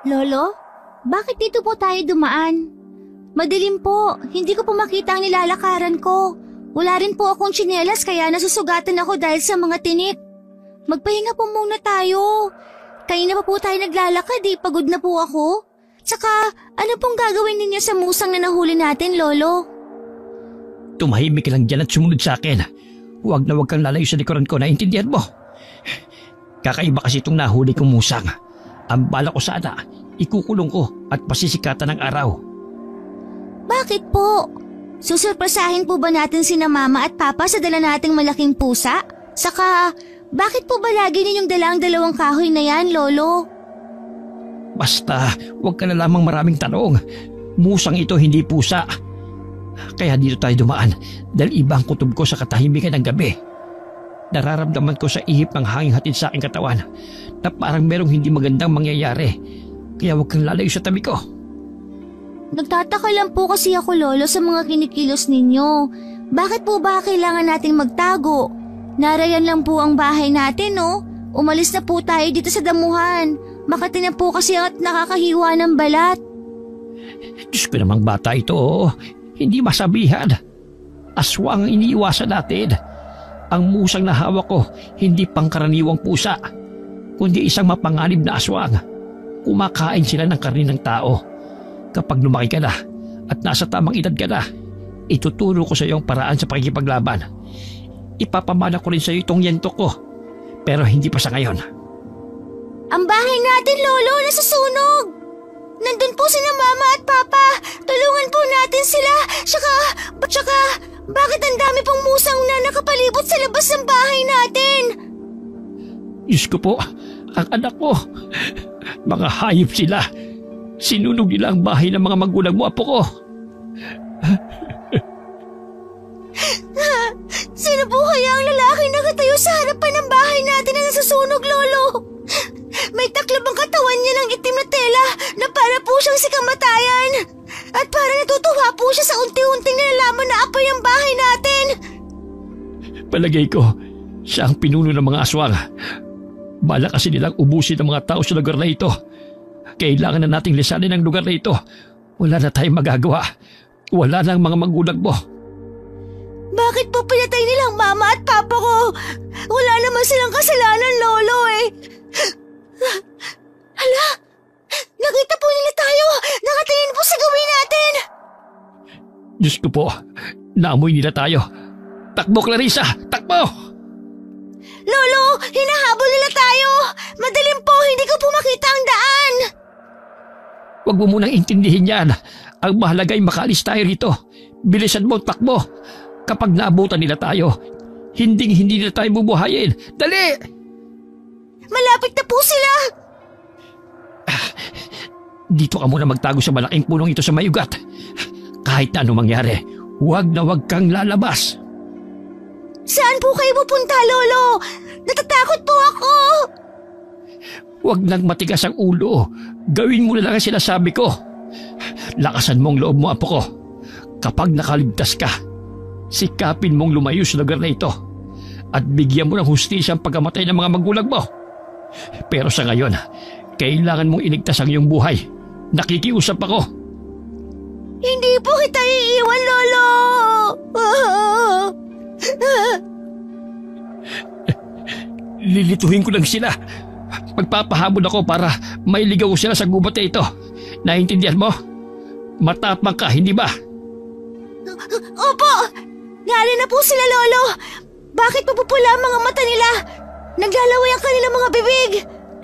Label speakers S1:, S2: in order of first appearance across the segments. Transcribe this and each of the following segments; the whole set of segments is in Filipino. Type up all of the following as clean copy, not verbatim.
S1: Lolo, bakit dito po tayo dumaan? Madilim po, hindi ko po makita ang nilalakaran ko. Wala rin po akong tsinelas kaya nasusugatan ako dahil sa mga tinik. Magpahinga po muna tayo. Kanina pa po tayo naglalakad pagod na po ako. Tsaka, ano pong gagawin ninyo sa musang na nahuli natin, Lolo?
S2: Tumahimik ka lang dyan at sumunod sa akin. Huwag na huwag kang lalayo sa likuran ko, naintindihan mo? Kakaiba kasi itong nahuli kong musang. Ang bala ko sana, ikukulong ko at pasisikatan ng araw.
S1: Bakit po? Susurpresahin po ba natin sina Mama at Papa sa dala nating malaking pusa? Saka, bakit po ba lagi ninyong dala ang dalawang kahoy na yan, Lolo?
S2: Basta, huwag ka na lamang maraming tanong. Musang ito hindi pusa. Kaya dito tayo dumaan dahil iba ang kutob ko sa katahimikan ng gabi. Nararamdaman ko sa ihip ng hangin hatid sa aking katawan na parang merong hindi magandang mangyayari. Kaya huwag kang lalayo sa tabi ko.
S1: Nagtataka lang po kasi ako, Lolo, sa mga kinikilos ninyo. Bakit po ba kailangan nating magtago? Narayan lang po ang bahay natin, no? Umalis na po tayo dito sa damuhan. Makati na po kasi at nakakahiwa ng balat.
S2: Diyos ko namang bata ito, hindi masabihan. Aswang ang iniiwasan natin. Ang musang na hawak ko, hindi pangkaraniwang pusa, kundi isang mapanganib na aswang. Kumakain sila ng karne ng tao. Kapag lumaki ka na at nasa tamang edad ka na, ituturo ko sa iyo ang paraan sa pakikipaglaban. Ipapamana ko rin sa iyo itong yentok ko, pero hindi pa sa ngayon.
S1: Ang bahay natin, Lolo, nasusunog! Nandun po sina Mama at Papa. Tulungan po natin sila. Tsaka, bakit ang dami pong musang na nakapalibot sa labas ng bahay natin?
S2: Diyos ko po, ang anak ko. Mga hayop sila. Sinunog nila ang bahay ng mga magulang mo, apo ko.
S1: Sino po kaya ang lalaki na nakatayo sa harapan ng bahay natin na nasusunog, Lolo? May taklab ang katawan niya ng itim na tela na para po siyang si kamatayan. At para natutuwa po siya sa unti-unting nalalaman na apoy ang bahay natin.
S2: Palagay ko, siya ang pinuno ng mga aswang. Bala kasi nilang ubusin ang mga tao sa lugar na ito. Kailangan na nating lisanin ang lugar na ito. Wala na tayong magagawa. Wala na ang mga magulang mo.
S1: Bakit po pinatay nilang Mama at Papa ko? Wala naman silang kasalanan, Lolo Hala! Nakita po nila tayo! Nakatingin po sa gawin natin!
S2: Diyos ko po, naamoy nila tayo. Takbo, Clarissa! Takbo!
S1: Lolo! Hinahabol nila tayo! Madilim po, hindi ko po makita ang daan!
S2: Huwag mo munang intindihin yan. Ang mahalaga ay makaalis tayo rito. Bilisan mo, takbo. Kapag naabutan nila tayo, hindi nila tayo bubuhayin. Dali!
S1: Malapit na po sila!
S2: Dito ka muna magtago sa malaking punong ito sa may ugat. Kahit na anong mangyari, huwag na huwag kang lalabas.
S1: Saan po kayo pupunta, Lolo? Natatakot po ako!
S2: Huwag nang matigas ang ulo. Gawin mo na lang ang sinasabi ko. Lakasan mong loob mo, apo ko. Kapag nakaligtas ka, sikapin mong lumayo sa lugar na ito at bigyan mo ng hustisya ang pagkamatay ng mga magulang mo. Pero sa ngayon, kailangan mong iligtas ang iyong buhay. Nakikiusap ako.
S1: Hindi po kita iiwan, Lolo!
S2: Lilituhin ko lang sila. Magpapahabol ako para mailigaw sila sa gubat na ito. Naintindihan mo? Matapang ka, hindi ba?
S1: Opo! Ngali na po sila, Lolo! Bakit mapupula ang mga mata nila? Naglalaway ang kanilang mga bibig!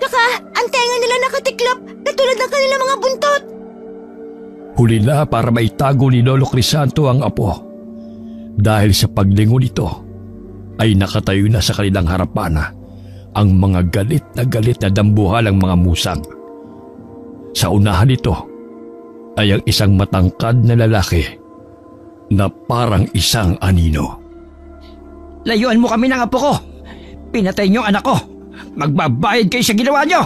S1: Saka, ang tenga nila nakatiklop na tulad ng kanilang mga buntot!
S2: Huli na para maitago ni Lolo Crisanto ang apo. Dahil sa paglingon nito, ay nakatayo na sa kanilang harapan ang mga galit na dambuhalang mga musang. Sa unahan nito ay ang isang matangkad na lalaki na parang isang anino. Layuan mo kami ng apo ko! Pinatay niyo ang anak ko! Magbabayad kayo sa ginawa niyo!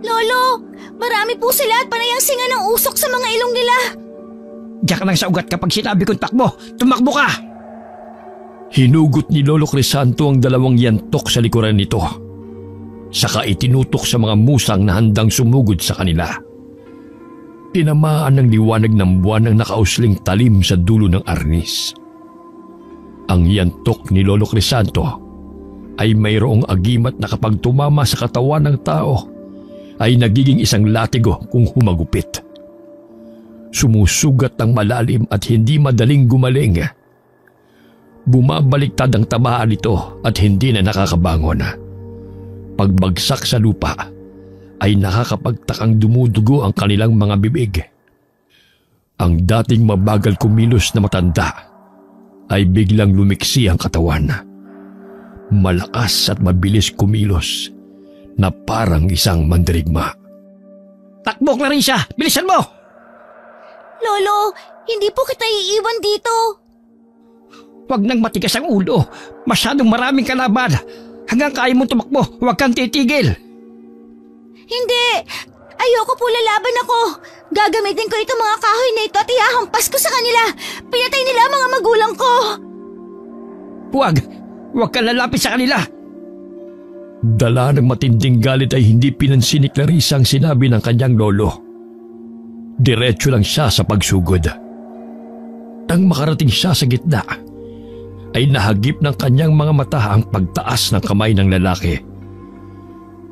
S1: Lolo! Marami po sila at panay ang singa ng usok sa mga ilong nila!
S2: Diyan ka lang sa ugat kapag sinabi kong takbo! Tumakbo ka! Hinugot ni Lolo Crisanto ang dalawang yantok sa likuran nito. saka itinutok sa mga musang na handang sumugod sa kanila. Tinamaan ng liwanag ng buwan ang nakausling talim sa dulo ng arnis. Ang yantok ni Lolo Crisanto ay mayroong agimat na kapag tumama sa katawan ng tao ay nagiging isang latigo kung humagupit. Sumusugat ng malalim at hindi madaling gumaling. Bumabaliktad ang tamaan nito at hindi na nakakabangon. Pagbagsak sa lupa ay nakakapagtakang dumudugo ang kanilang mga bibig. Ang dating mabagal kumilos na matanda ay biglang lumiksi ang katawan. Malakas at mabilis kumilos na parang isang mandirigma.
S3: Takbo, Clarissa! Bilisan mo!
S1: Lolo, hindi po kita iiwan dito.
S3: Huwag nang matigas ang ulo. Masyadong maraming kalaban. Hanggang kaya mong tumakbo, huwag kang titigil.
S1: Hindi! Ayoko po, lalaban ako. Gagamitin ko itong mga kahoy na ito at ihahampas ko sa kanila. Pinatay nila ang mga magulang ko.
S3: Huwag kang lalapit sa kanila.
S2: Dala ng matinding galit ay hindi pinansin ni Clarissa ang sinabi ng kanyang lolo. Diretso lang siya sa pagsugod. Nang makarating siya sa gitna, ay nahagip ng kanyang mga mata ang pagtaas ng kamay ng lalaki.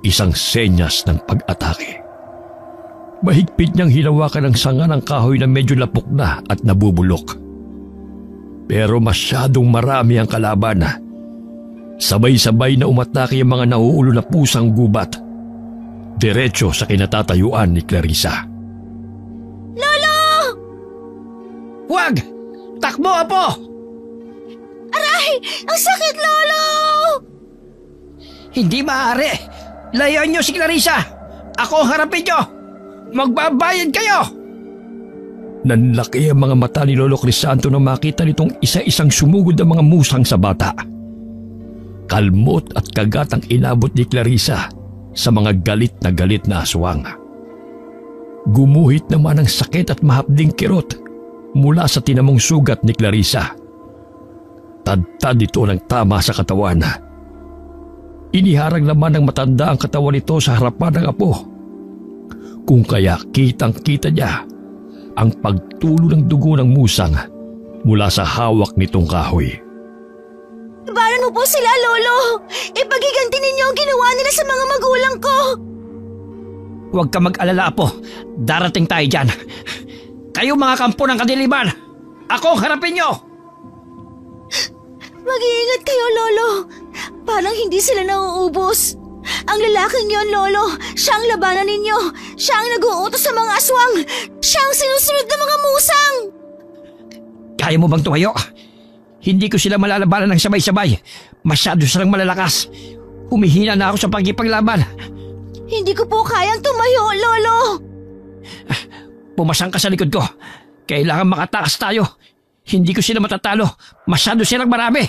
S2: Isang senyas ng pag-atake. Mahigpit niyang hinawakan ang sanga ng kahoy na medyo lapok na at nabubulok. Pero masyadong marami ang kalaban. Sabay-sabay na umatake ang mga nauulo na pusang gubat. Diretso sa kinatatayuan ni Clarissa.
S1: Lolo!
S3: Huwag! Takbo, Apo!
S1: Aray! Ang sakit, Lolo!
S3: Hindi maaari. Layuan niyo si Clarissa. Ako ang harapin niyo. Magbabayad kayo!
S2: Nanlaki ang mga mata ni Lolo Crisanto nang makita nitong isa-isang sumugod ang mga musang sa bata. Kalmot at kagat ang inabot ni Clarissa sa mga galit na aswang. Gumuhit naman ang sakit at mahapding kirot mula sa tinamong sugat ni Clarissa. Tadtad ito ng tama sa katawan. Iniharang naman ng matanda ang katawan nito sa harapan ng apo. Kung kaya kitang-kita niya ang pagtulo ng dugo ng musang mula sa hawak nitong kahoy.
S1: Ibaran mo po sila, Lolo! Ipagiganti ninyo ang ginawa nila sa mga magulang ko!
S3: Huwag ka mag-alala, Apo. Darating tayo dyan. Kayo mga kampo ng kadiliman. Ako ang harapin niyo!
S1: Mag-iingat kayo, Lolo. Parang hindi sila nauubos. Ang lalaking yon, Lolo, siya ang labanan ninyo. Siya ang nag-uutos sa mga aswang. Siya ang sinusunod ng mga musang.
S3: Kaya mo bang tumayo? Hindi ko sila malalabanan ng sabay-sabay. Masyado silang malalakas. Humihina na ako sa pagkipaglaban.
S1: Hindi ko po kayang tumayo, Lolo.
S3: Pumasang ka sa likod ko. Kailangan makatakas tayo. Hindi ko sila matatalo. Masyado silang marami.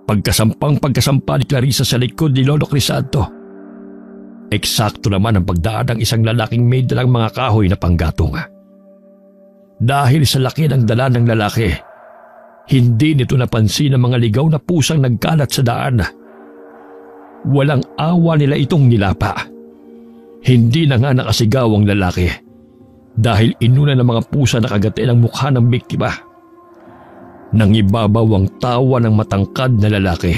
S2: Pagkasampa ni Clarissa sa likod ni Lolo Crisanto. Eksakto naman ang pagdaan ng isang lalaking may dalang mga kahoy na panggatong. Dahil sa laki ng dala ng lalaki, hindi nito napansin ang mga ligaw na pusang nagkalat sa daan. Walang awa nila itong nilapa. Hindi na nga nakasigaw ang lalaki dahil inuna ng mga pusa na kagatin ang mukha ng biktima. Nangibabaw ang tawa ng matangkad na lalaki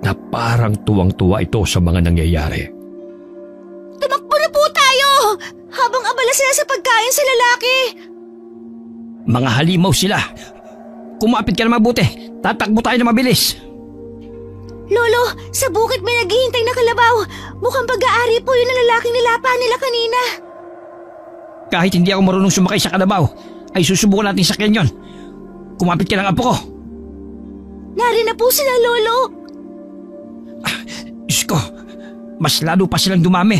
S2: na parang tuwang-tuwa ito sa mga nangyayari.
S1: Tumakbo na po tayo! Habang abala sila sa pagkain sa lalaki.
S3: Mga halimaw sila. Kumapit ka na mabuti. Tatakbo tayo na mabilis.
S1: Lolo, sa bukid may naghihintay na kalabaw. Mukhang pag-aari po yun ang lalaking nilapa nila kanina.
S3: Kahit hindi ako marunong sumakay sa kalabaw, ay susubukan natin sakyan yon. Kumapit ka lang, Apo ko.
S1: Nari na po sila, Lolo.
S3: Diyos ko, mas lalo pa silang dumami.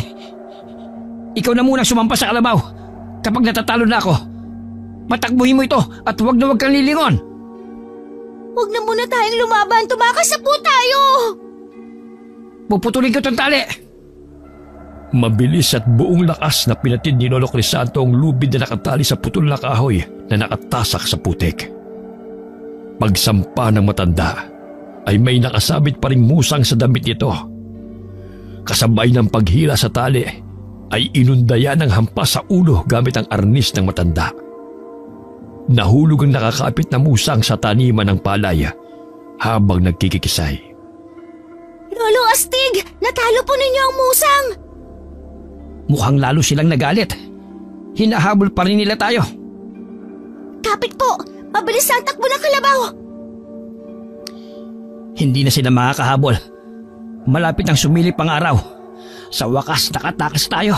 S3: Ikaw na muna sumampa sa kalabaw. Kapag natatalo na ako, matakbuhin mo ito at huwag na huwag kang lilingon.
S1: Huwag na muna tayong lumaban. Tumakas na po tayo.
S3: Puputulin ko itong tali.
S2: Mabilis at buong lakas na pinatid ni Lolo Crisanto ang lubid na nakatali sa putol na kahoy na nakatasak sa putik. Pagsampa ng matanda ay may nakasabit pa ring musang sa damit nito. Kasabay ng paghila sa tali ay inundaya ng hampas sa ulo gamit ang arnis ng matanda. Nahulog ang nakakapit na musang sa taniman ng palay habang nagkikikisay.
S1: Lolo Astig! Natalo po ninyo ang musang!
S3: Mukhang lalo silang nagalit. Hinahabol pa rin nila tayo.
S1: Kapit po! Mabilis ang takbo ng kalabaw!
S3: Hindi na sila makakahabol. Malapit ang sumilip ang araw. Sa wakas nakatakas tayo.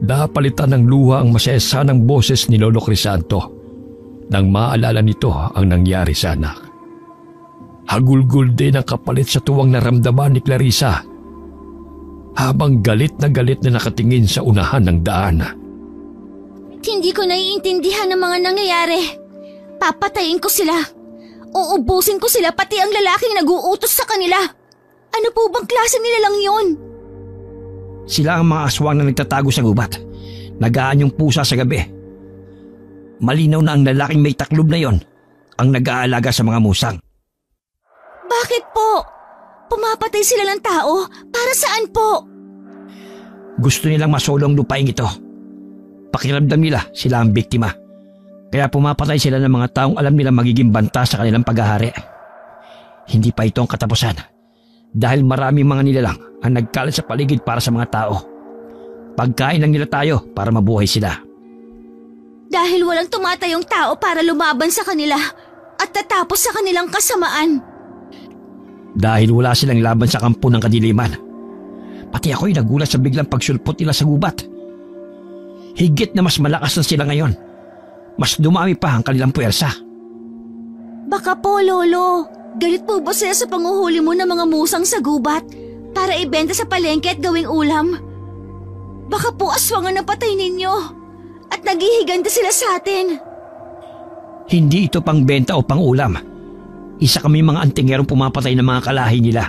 S2: Napalitan ng luha ang masesanang boses ni Lolo Crisanto nang maalala nito ang nangyari sa anak. Hagulgul din ang kapalit sa tuwang naramdaman ni Clarissa habang galit na nakatingin sa unahan ng daan.
S1: Hindi ko naiintindihan ang mga nangyayari. Papatayin ko sila. Uubusin ko sila pati ang lalaking nag-uutos sa kanila. Ano po bang klaseng nilalang yun?
S3: Sila ang mga aswang na nagtatago sa gubat. Nagaan yung pusa sa gabi. Malinaw na ang lalaking may taklob na yon ang nag-aalaga sa mga musang.
S1: Bakit po? Pumapatay sila ng tao? Para saan po?
S3: Gusto nilang masolong lupain ito. Pakiramdam nila sila ang biktima. Kaya pumapatay sila ng mga taong alam nila magiging banta sa kanilang paghahari. Hindi pa ito ang katapusan. Dahil maraming mga nilalang ang nagkalat sa paligid para sa mga tao. Pagkain lang nila tayo para mabuhay sila.
S1: Dahil walang tumatayong tao para lumaban sa kanila at tatapos sa kanilang kasamaan.
S3: Dahil wala silang laban sa kampo ng kadiliman. Pati ako'y nagulat sa biglang pagsulpot nila sa gubat. Higit na mas malakas na sila ngayon. Mas dumami pa ang kanilang puwersa.
S1: Baka po, Lolo. Galit po ba sila sa panguhuli mo ng mga musang sa gubat para ibenta sa palengke at gawing ulam? Baka po aswangan ang patay ninyo at naghihiganta sila sa atin.
S3: Hindi ito pang benta o pang ulam. Isa kami mga antingerong pumapatay ng mga kalahi nila.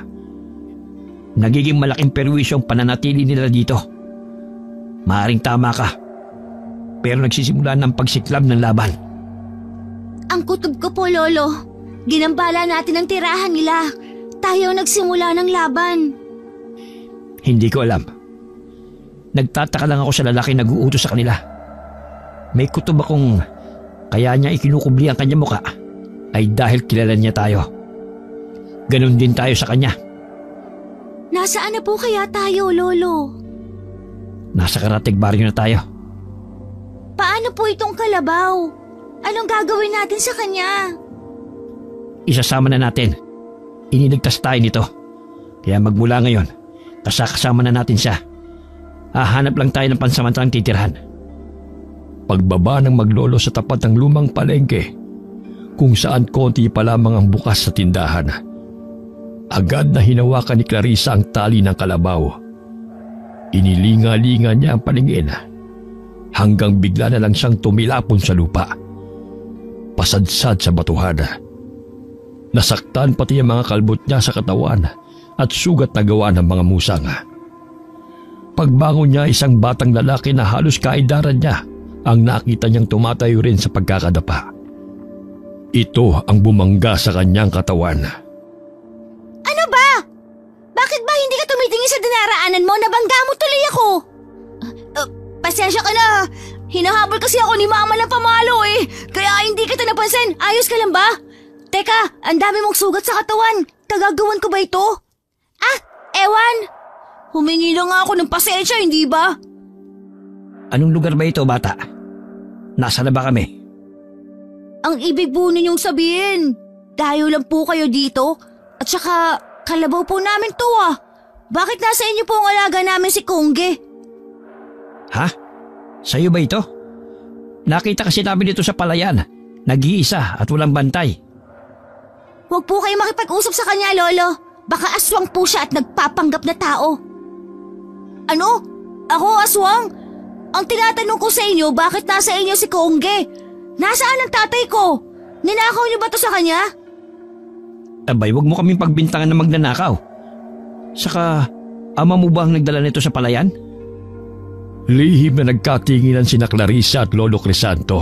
S3: Nagiging malaking perwisyo ang pananatili nila dito. Maaring tama ka. Pero nagsisimula ng pagsiklab ng laban.
S1: Ang kutob ko po, Lolo. Ginambala natin ang tirahan nila. Tayo nagsimula ng laban.
S3: Hindi ko alam. Nagtataka lang ako sa lalaki nag-uutos sa kanila. May kutob akong kaya niya ikinukubli ang kanya muka ay dahil kilala niya tayo. Ganon din tayo sa kanya.
S1: Nasaan na po kaya tayo, Lolo?
S3: Nasa Karatig Baryo na tayo.
S1: Paano po itong kalabaw? Anong gagawin natin sa kanya?
S3: Isasama na natin. Iniligtas tayo nito. Kaya magmula ngayon, kasama na natin siya. Hahanap lang tayo ng pansamantalang titirhan.
S2: Pagbaba ng maglolo sa tapat ng lumang palengke, kung saan konti pa lamang ang bukas sa tindahan, agad na hinawakan ni Clarissa ang tali ng kalabaw. Inilinga-linga niya ang paningin hanggang bigla na lang siyang tumilapon sa lupa. Pasadsad sa batuhan. Nasaktan pati ang mga kalbot niya sa katawan at sugat na gawa ng mga musang. Pagbangon niya, isang batang lalaki na halos kaedaran niya ang nakita niyang tumatayo rin sa pagkakadapa. Ito ang bumangga sa kanyang katawan.
S1: Ano ba? Bakit ba hindi ka tumitingin sa dinaraanan mo? Nabangga mo tuloy ako. Pasensya ka na. Hinahabol kasi ako ni Mama ng pamalo kaya hindi kita napansin. Ayos ka lang ba? Teka, ang dami mong sugat sa katawan. Kagagawan ko ba ito? Ewan. Humingi lang ako ng pasensya, hindi ba?
S3: Anong lugar ba ito, bata? Nasa na ba kami?
S1: Ang ibig po ninyong sabihin, dayo lang po kayo dito at saka kalabaw po namin to Bakit nasa inyo po ang alaga namin si Kongge?
S3: Ha? Sa'yo ba ito? Nakita kasi namin dito sa palayan. Nag-iisa at walang bantay.
S1: Huwag po kayo makipag-usap sa kanya, Lolo. Baka aswang po siya at nagpapanggap na tao. Ano? Ako aswang? Ang tinatanong ko sa inyo, bakit nasa inyo si Kongge? Nasaan ang tatay ko? Ninakaw niyo ba to sa kanya?
S3: Abay, wag mo kaming pagbintangan na magnanakaw. Saka, ama mo ba ang nagdala nito sa palayan?
S2: Lihim na nagkatinginan sina Clarissa at Lolo Crisanto.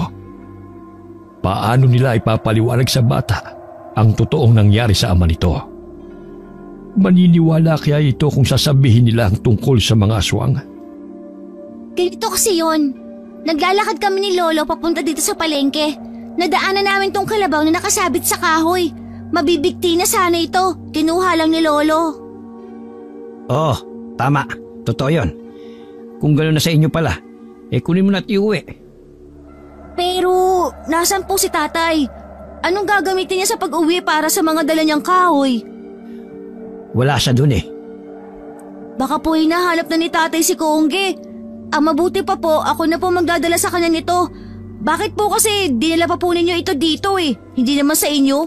S2: Paano nila ipapaliwanag sa bata ang totoong nangyari sa ama nito? Maniniwala kaya ito kung sasabihin nila ang tungkol sa mga aswang?
S1: Ganito kasi yon. Naglalakad kami ni Lolo papunta dito sa palengke. Nadaanan namin tong kalabaw na nakasabit sa kahoy. Mabibigti na sana ito. Kinuha lang ni Lolo.
S3: Oo, tama. Totoo yun. Kung gano'n na sa inyo pala, kunin mo na at iuwi.
S1: Pero, nasan po si tatay? Anong gagamitin niya sa pag-uwi para sa mga dala niyang kahoy?
S3: Wala siya dun
S1: Baka po hinahanap na ni tatay si Kongge. Ang mabuti pa po, ako na po magdadala sa kanya nito. Bakit po kasi dinala pa po ninyo ito dito Hindi naman sa inyo?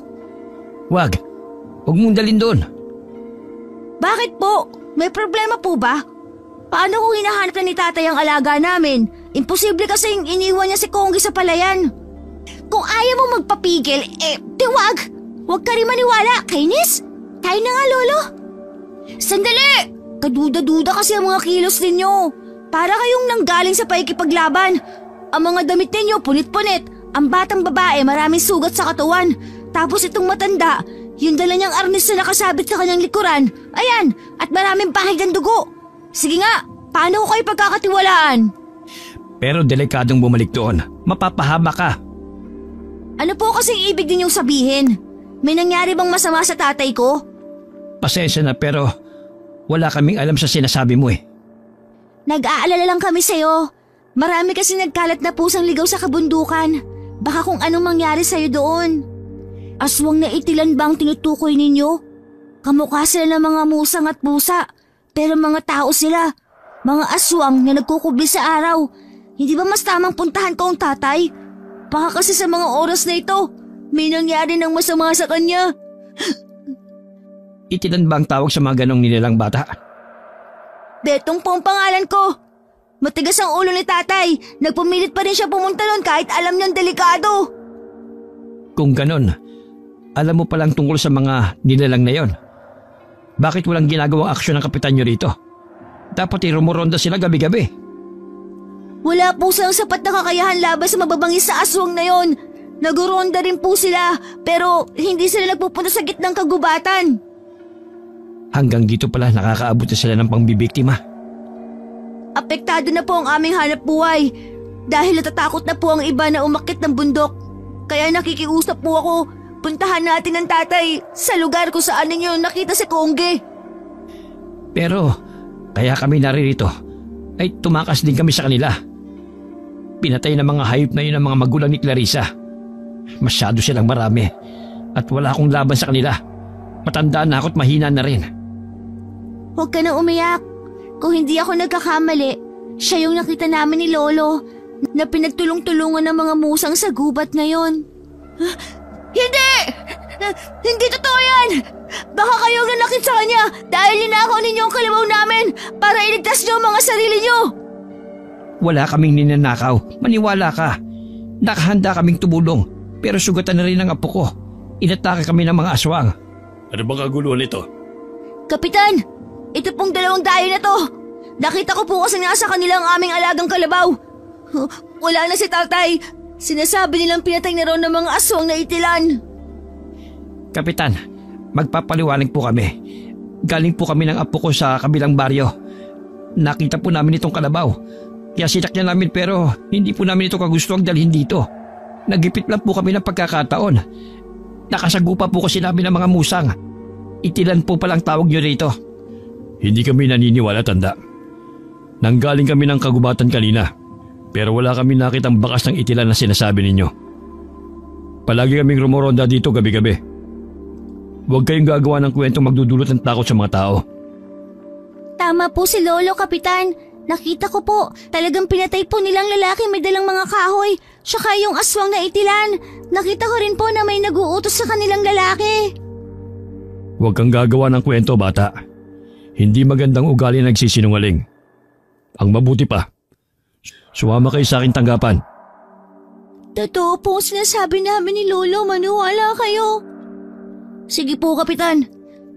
S3: Huwag mong dalhin doon.
S1: Bakit po? May problema po ba? Paano kung hinahanap na ni tatay ang alaga namin? Imposible kasing iniwan niya si Kongge sa palayan. Kung ayaw mo magpapigil, wag! Huwag ka rin maniwala, kainis! Tayo na nga, Lolo! Sandali! Kaduda-duda kasi ang mga kilos ninyo. Para kayong nanggaling sa paikipaglaban. Ang mga damit ninyo punit-punit. Ang batang babae maraming sugat sa katawan. Tapos itong matanda, yung dala niyang arnis na nakasabit sa kanyang likuran. Ayan, at maraming pahid ng dugo. Sige nga, paano ko kayo pagkakatiwalaan?
S3: Pero delikadong bumalik doon. Mapapahama ka.
S1: Ano po kasing ibig ninyong sabihin? May nangyari bang masama sa tatay ko?
S3: Pasensya na pero wala kaming alam sa sinasabi mo
S1: Nag-aalala lang kami sa'yo. Marami kasi nagkalat na pusang ligaw sa kabundukan. Baka kung anong mangyari sa'yo doon. Aswang na itilan bang tinutukoy ninyo? Kamukha sila ng mga musang at pusa. Pero mga tao sila. Mga aswang na nagkukubli sa araw. Hindi ba mas tamang puntahan ko ang tatay? Baka kasi sa mga oras na ito, may nangyari ng masama sa kanya.
S3: Itilan ba ang tawag sa mga ganong nilalang bata?
S1: Betong po ang pangalan ko. Matigas ang ulo ni tatay. Nagpumilit pa rin siya pumunta nun kahit alam niyang delikado.
S3: Kung ganon, alam mo palang tungkol sa mga nilalang na yon. Bakit walang ginagawang aksyon ng kapitan nyo rito? Dapat irumoronda sila gabi-gabi.
S1: Wala po silang sapat na kakayahan laban sa mababangis sa aswang na yon. Naguronda rin po sila pero hindi sila nagpupunta sa gitnang kagubatan.
S3: Hanggang dito pala nakakaabot na sila ng pangbibiktima.
S1: Apektado na po ang aming hanap buhay dahil natatakot na po ang iba na umakyat ng bundok. Kaya nakikiusap po ako, puntahan natin ang tatay sa lugar kung saan ninyo nakita si Kongge.
S3: Pero kaya kami naririto ay tumakas din kami sa kanila. Pinatay ng mga hayop na yun ang mga magulang ni Clarissa. Masyado silang marami at wala akong laban sa kanila. Matanda na ako at mahina na rin.
S1: Huwag ka nang umiyak. Kung hindi ako nagkakamali, siya yung nakita namin ni Lolo na pinagtulong-tulungan ng mga musang sa gubat na yon. Hindi! Hindi totoo yan! Baka kayong nanakit sa kanya dahil ninakaw ninyo ang kalabaw namin para iligtas niyo ang mga sarili niyo!
S3: Wala kaming ninanakaw. Maniwala ka. Nakahanda kaming tumulong pero sugatan na rin ang apo ko. Inatake kami ng mga aswang.
S2: Ano bang kaguluhan nito?
S1: Kapitan! Ito pong dalawang dayo na to! Nakita ko po kasi nasa kanila ang aming alagang kalabaw. Wala na si tatay. Sinasabi nilang pinatay na raw ng mga aswang na itilan.
S3: Kapitan, magpapaliwanag po kami. Galing po kami ng apo ko sa kabilang baryo. Nakita po namin itong kalabaw. Kaya sinakyan namin pero hindi po namin ito kagustuhang dalhin dito. Nagipit lang po kami ng pagkakataon. Nakasagupa po kasi namin ng mga musang. Itilan po palang tawag nyo rito.
S2: Hindi kami naniniwala, tanda. Nanggaling kami ng kagubatan kanina. Pero wala kami nakitang bakas ng itilan na sinasabi ninyo. Palagi kaming rumoronda dito gabi-gabi. Huwag kayong gagawa ng kwentong magdudulot ng takot sa mga tao.
S1: Tama po si Lolo, Kapitan. Nakita ko po, talagang pinatay po nilang lalaki may dalang mga kahoy. Tsaka yung aswang na itilan. Nakita ko rin po na may nag-uutos sa kanilang lalaki.
S2: Huwag kang gagawa ng kwento, bata. Hindi magandang ugali nagsisinungaling. Ang mabuti pa, sumama kayo sa aking tanggapan.
S1: Totoo po ang sinasabi namin ni Lolo, maniwala kayo. Sige po, Kapitan.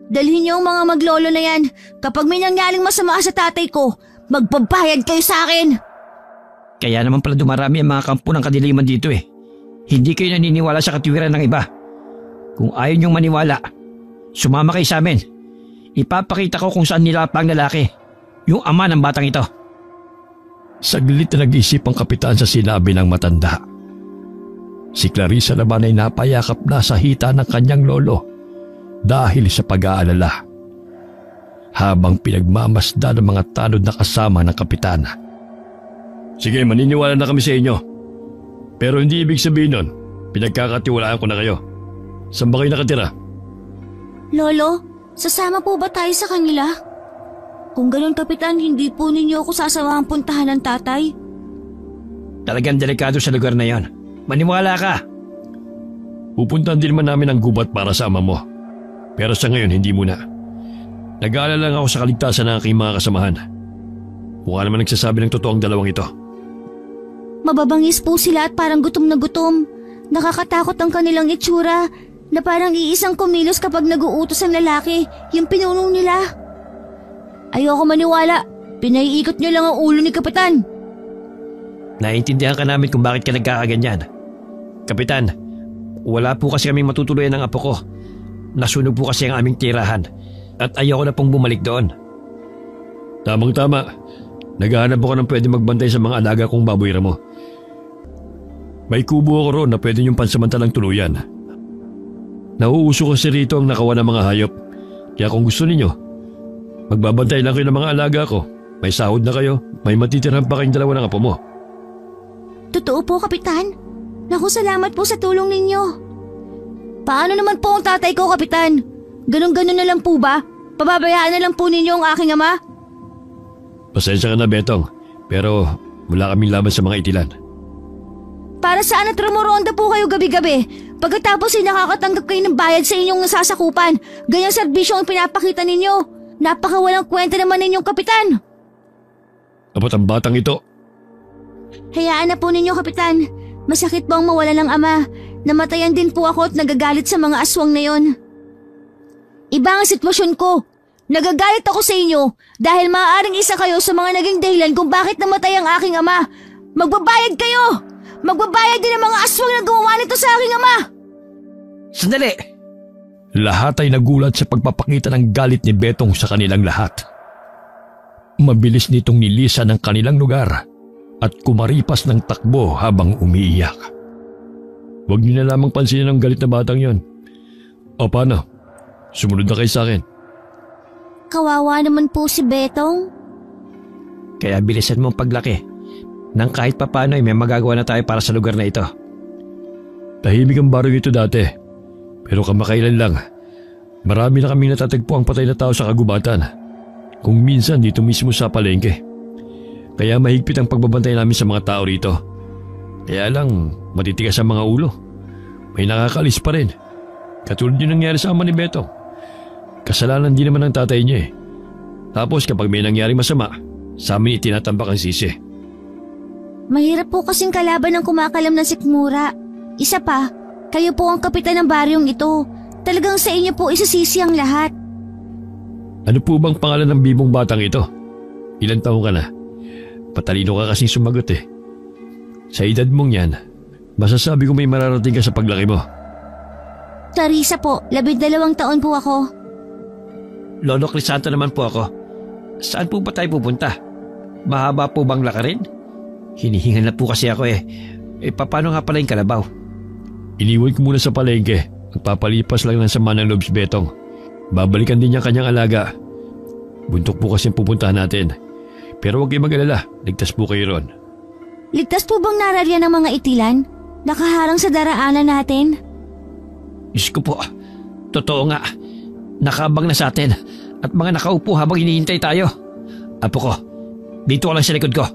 S1: Dalhin niyo ang mga maglolo na yan. Kapag may nangyaring masama sa tatay ko, magbabayad kayo sa akin.
S3: Kaya naman pala dumarami ang mga kampo ng kadiliman dito Hindi kayo naniniwala sa katiwiran ng iba. Kung ayaw niyong maniwala, sumama kayo sa amin. Ipapakita ko kung saan nilapa ang lalaki, yung ama ng batang ito.
S2: Saglit na nag-isip ang kapitan sa sinabi ng matanda. Si Clarissa naman ay napayakap na sa hita ng kanyang lolo dahil sa pag-aalala. Habang pinagmamasdan ng mga tanod na kasama ng kapitan. Sige, maniniwala na kami sa inyo. Pero hindi ibig sabihin nun, pinagkakatiwalaan ko na kayo. Saan ba kayo nakatira?
S1: Lolo, sasama po ba tayo sa kanila? Kung ganun, Kapitan, hindi po ninyo ako sasawang puntahan ng tatay.
S3: Talagang delikado sa lugar na yon. Maniwala ka.
S2: Pupuntahan din naman namin ang gubat para sa ama mo. Pero sa ngayon, hindi muna. Nag-aalala lang ako sa kaligtasan ng aking mga kasamahan. Mukha naman nagsasabi ng totoo ang dalawang ito.
S1: Mababangis po sila at parang gutom na gutom. Nakakatakot ang kanilang itsura na parang iisang kumilos kapag nag-uutos ang lalaki, yung pinuno nila. Ayoko maniwala. Pinaiikot niyo lang ang ulo ni Kapitan.
S3: Naiintindihan ka namin kung bakit ka nagkakaganyan. Kapitan, wala po kasi kaming matutuluyan ng apo ko. Nasunog po kasi ang aming tirahan at ayoko na pong bumalik doon.
S2: Tamang-tama. Naghahanap ako ng pwede magbantay sa mga alaga kong baboy ramo. May kubo ako roon na pwede niyong pansamantalang tuluyan. Nauuso kasi rito ang nakawan ng mga hayop. Kaya kung gusto ninyo, magbabantay lang kayo ng mga alaga ko. May sahod na kayo, may matitirhan pa kayong dalawa ng apo mo.
S1: Totoo po, Kapitan. Naku, salamat po sa tulong ninyo. Paano naman po ang tatay ko, Kapitan? Ganon-ganon na lang po ba? Pababayaan na lang po ninyo ang aking ama?
S2: Pasensya ka na, Betong. Pero wala kaming laban sa mga itilan.
S1: Para saan at rumoronda po kayo gabi-gabi? Pagkatapos ay nakakatanggap kayo ng bayad sa inyong nasasakupan. Ganyang serbisyo ang pinapakita ninyo. Napakawalang kwenta naman ninyong Kapitan.
S2: Abot ang batang ito.
S1: Hayaan na po ninyo, Kapitan. Masakit bang mawala ng ama? Namatayan din po ako at nagagalit sa mga aswang na yon. Iba ang sitwasyon ko. Nagagalit ako sa inyo dahil maaaring isa kayo sa mga naging dahilan kung bakit namatay ang aking ama. Magbabayad kayo! Magbabayad din ang mga aswang na gumawa nito sa aking ama!
S3: Sandali!
S2: Lahat ay nagulat sa pagpapakita ng galit ni Betong sa kanilang lahat. Mabilis nitong nilisan ang kanilang lugar at kumaripas ng takbo habang umiiyak. Huwag niyo na lamang pansinin ang galit na batang yon. O paano? Sumunod na kayo sa akin.
S1: Kawawa naman po si Betong.
S3: Kaya bilisan mo ang paglaki. Nang kahit papano ay may magagawa na tayo para sa lugar na ito.
S2: Tahimik ang barong ito dati. Pero kamakailan lang. Marami na kaming natatagpo ang patay na tao sa kagubatan. Kung minsan dito mismo sa palengke. Kaya mahigpit ang pagbabantay namin sa mga tao rito. Kaya lang matitigas ang mga ulo. May nakakalis pa rin. Katulad yung nangyari sa ama ni Betong. Kasalanan din naman ng tatay niya eh. Tapos kapag may nangyaring masama, sa amin itinatambak ang sisi.
S1: Mahirap po kasing kalaban ng kumakalam ng sikmura. Isa pa, kayo po ang kapitan ng baryong ito. Talagang sa inyo po isasisi ang lahat.
S2: Ano po bang pangalan ng bibong batang ito? Ilan taong ka na? Patalino ka kasing sumagot eh. Sa edad mong yan, masasabi ko may mararating ka sa paglaki mo.
S1: Clarissa po, 12 taon po ako.
S3: Lolo Crisanto naman po ako. Saan po ba tayo pupunta? Mahaba po bang lakarin? Hinihingal na po kasi ako eh. Paano nga pala yung kalabaw?
S2: Iniwan ko muna sa palengke. Magpapalipas lang ng sama ng loob si Betong. Babalikan din niya kanyang alaga. Buntok po kasi ang pupuntahan natin. Pero huwag kayo mag-alala. Ligtas po kayo ron.
S1: Ligtas po bang nararyan ng mga itilan? Nakaharang sa daraanan natin?
S3: Diyos ko po. Totoo nga. Nakabang na sa atin. At mga nakaupo habang hinihintay tayo. Apo ko, dito ka lang sa likod ko.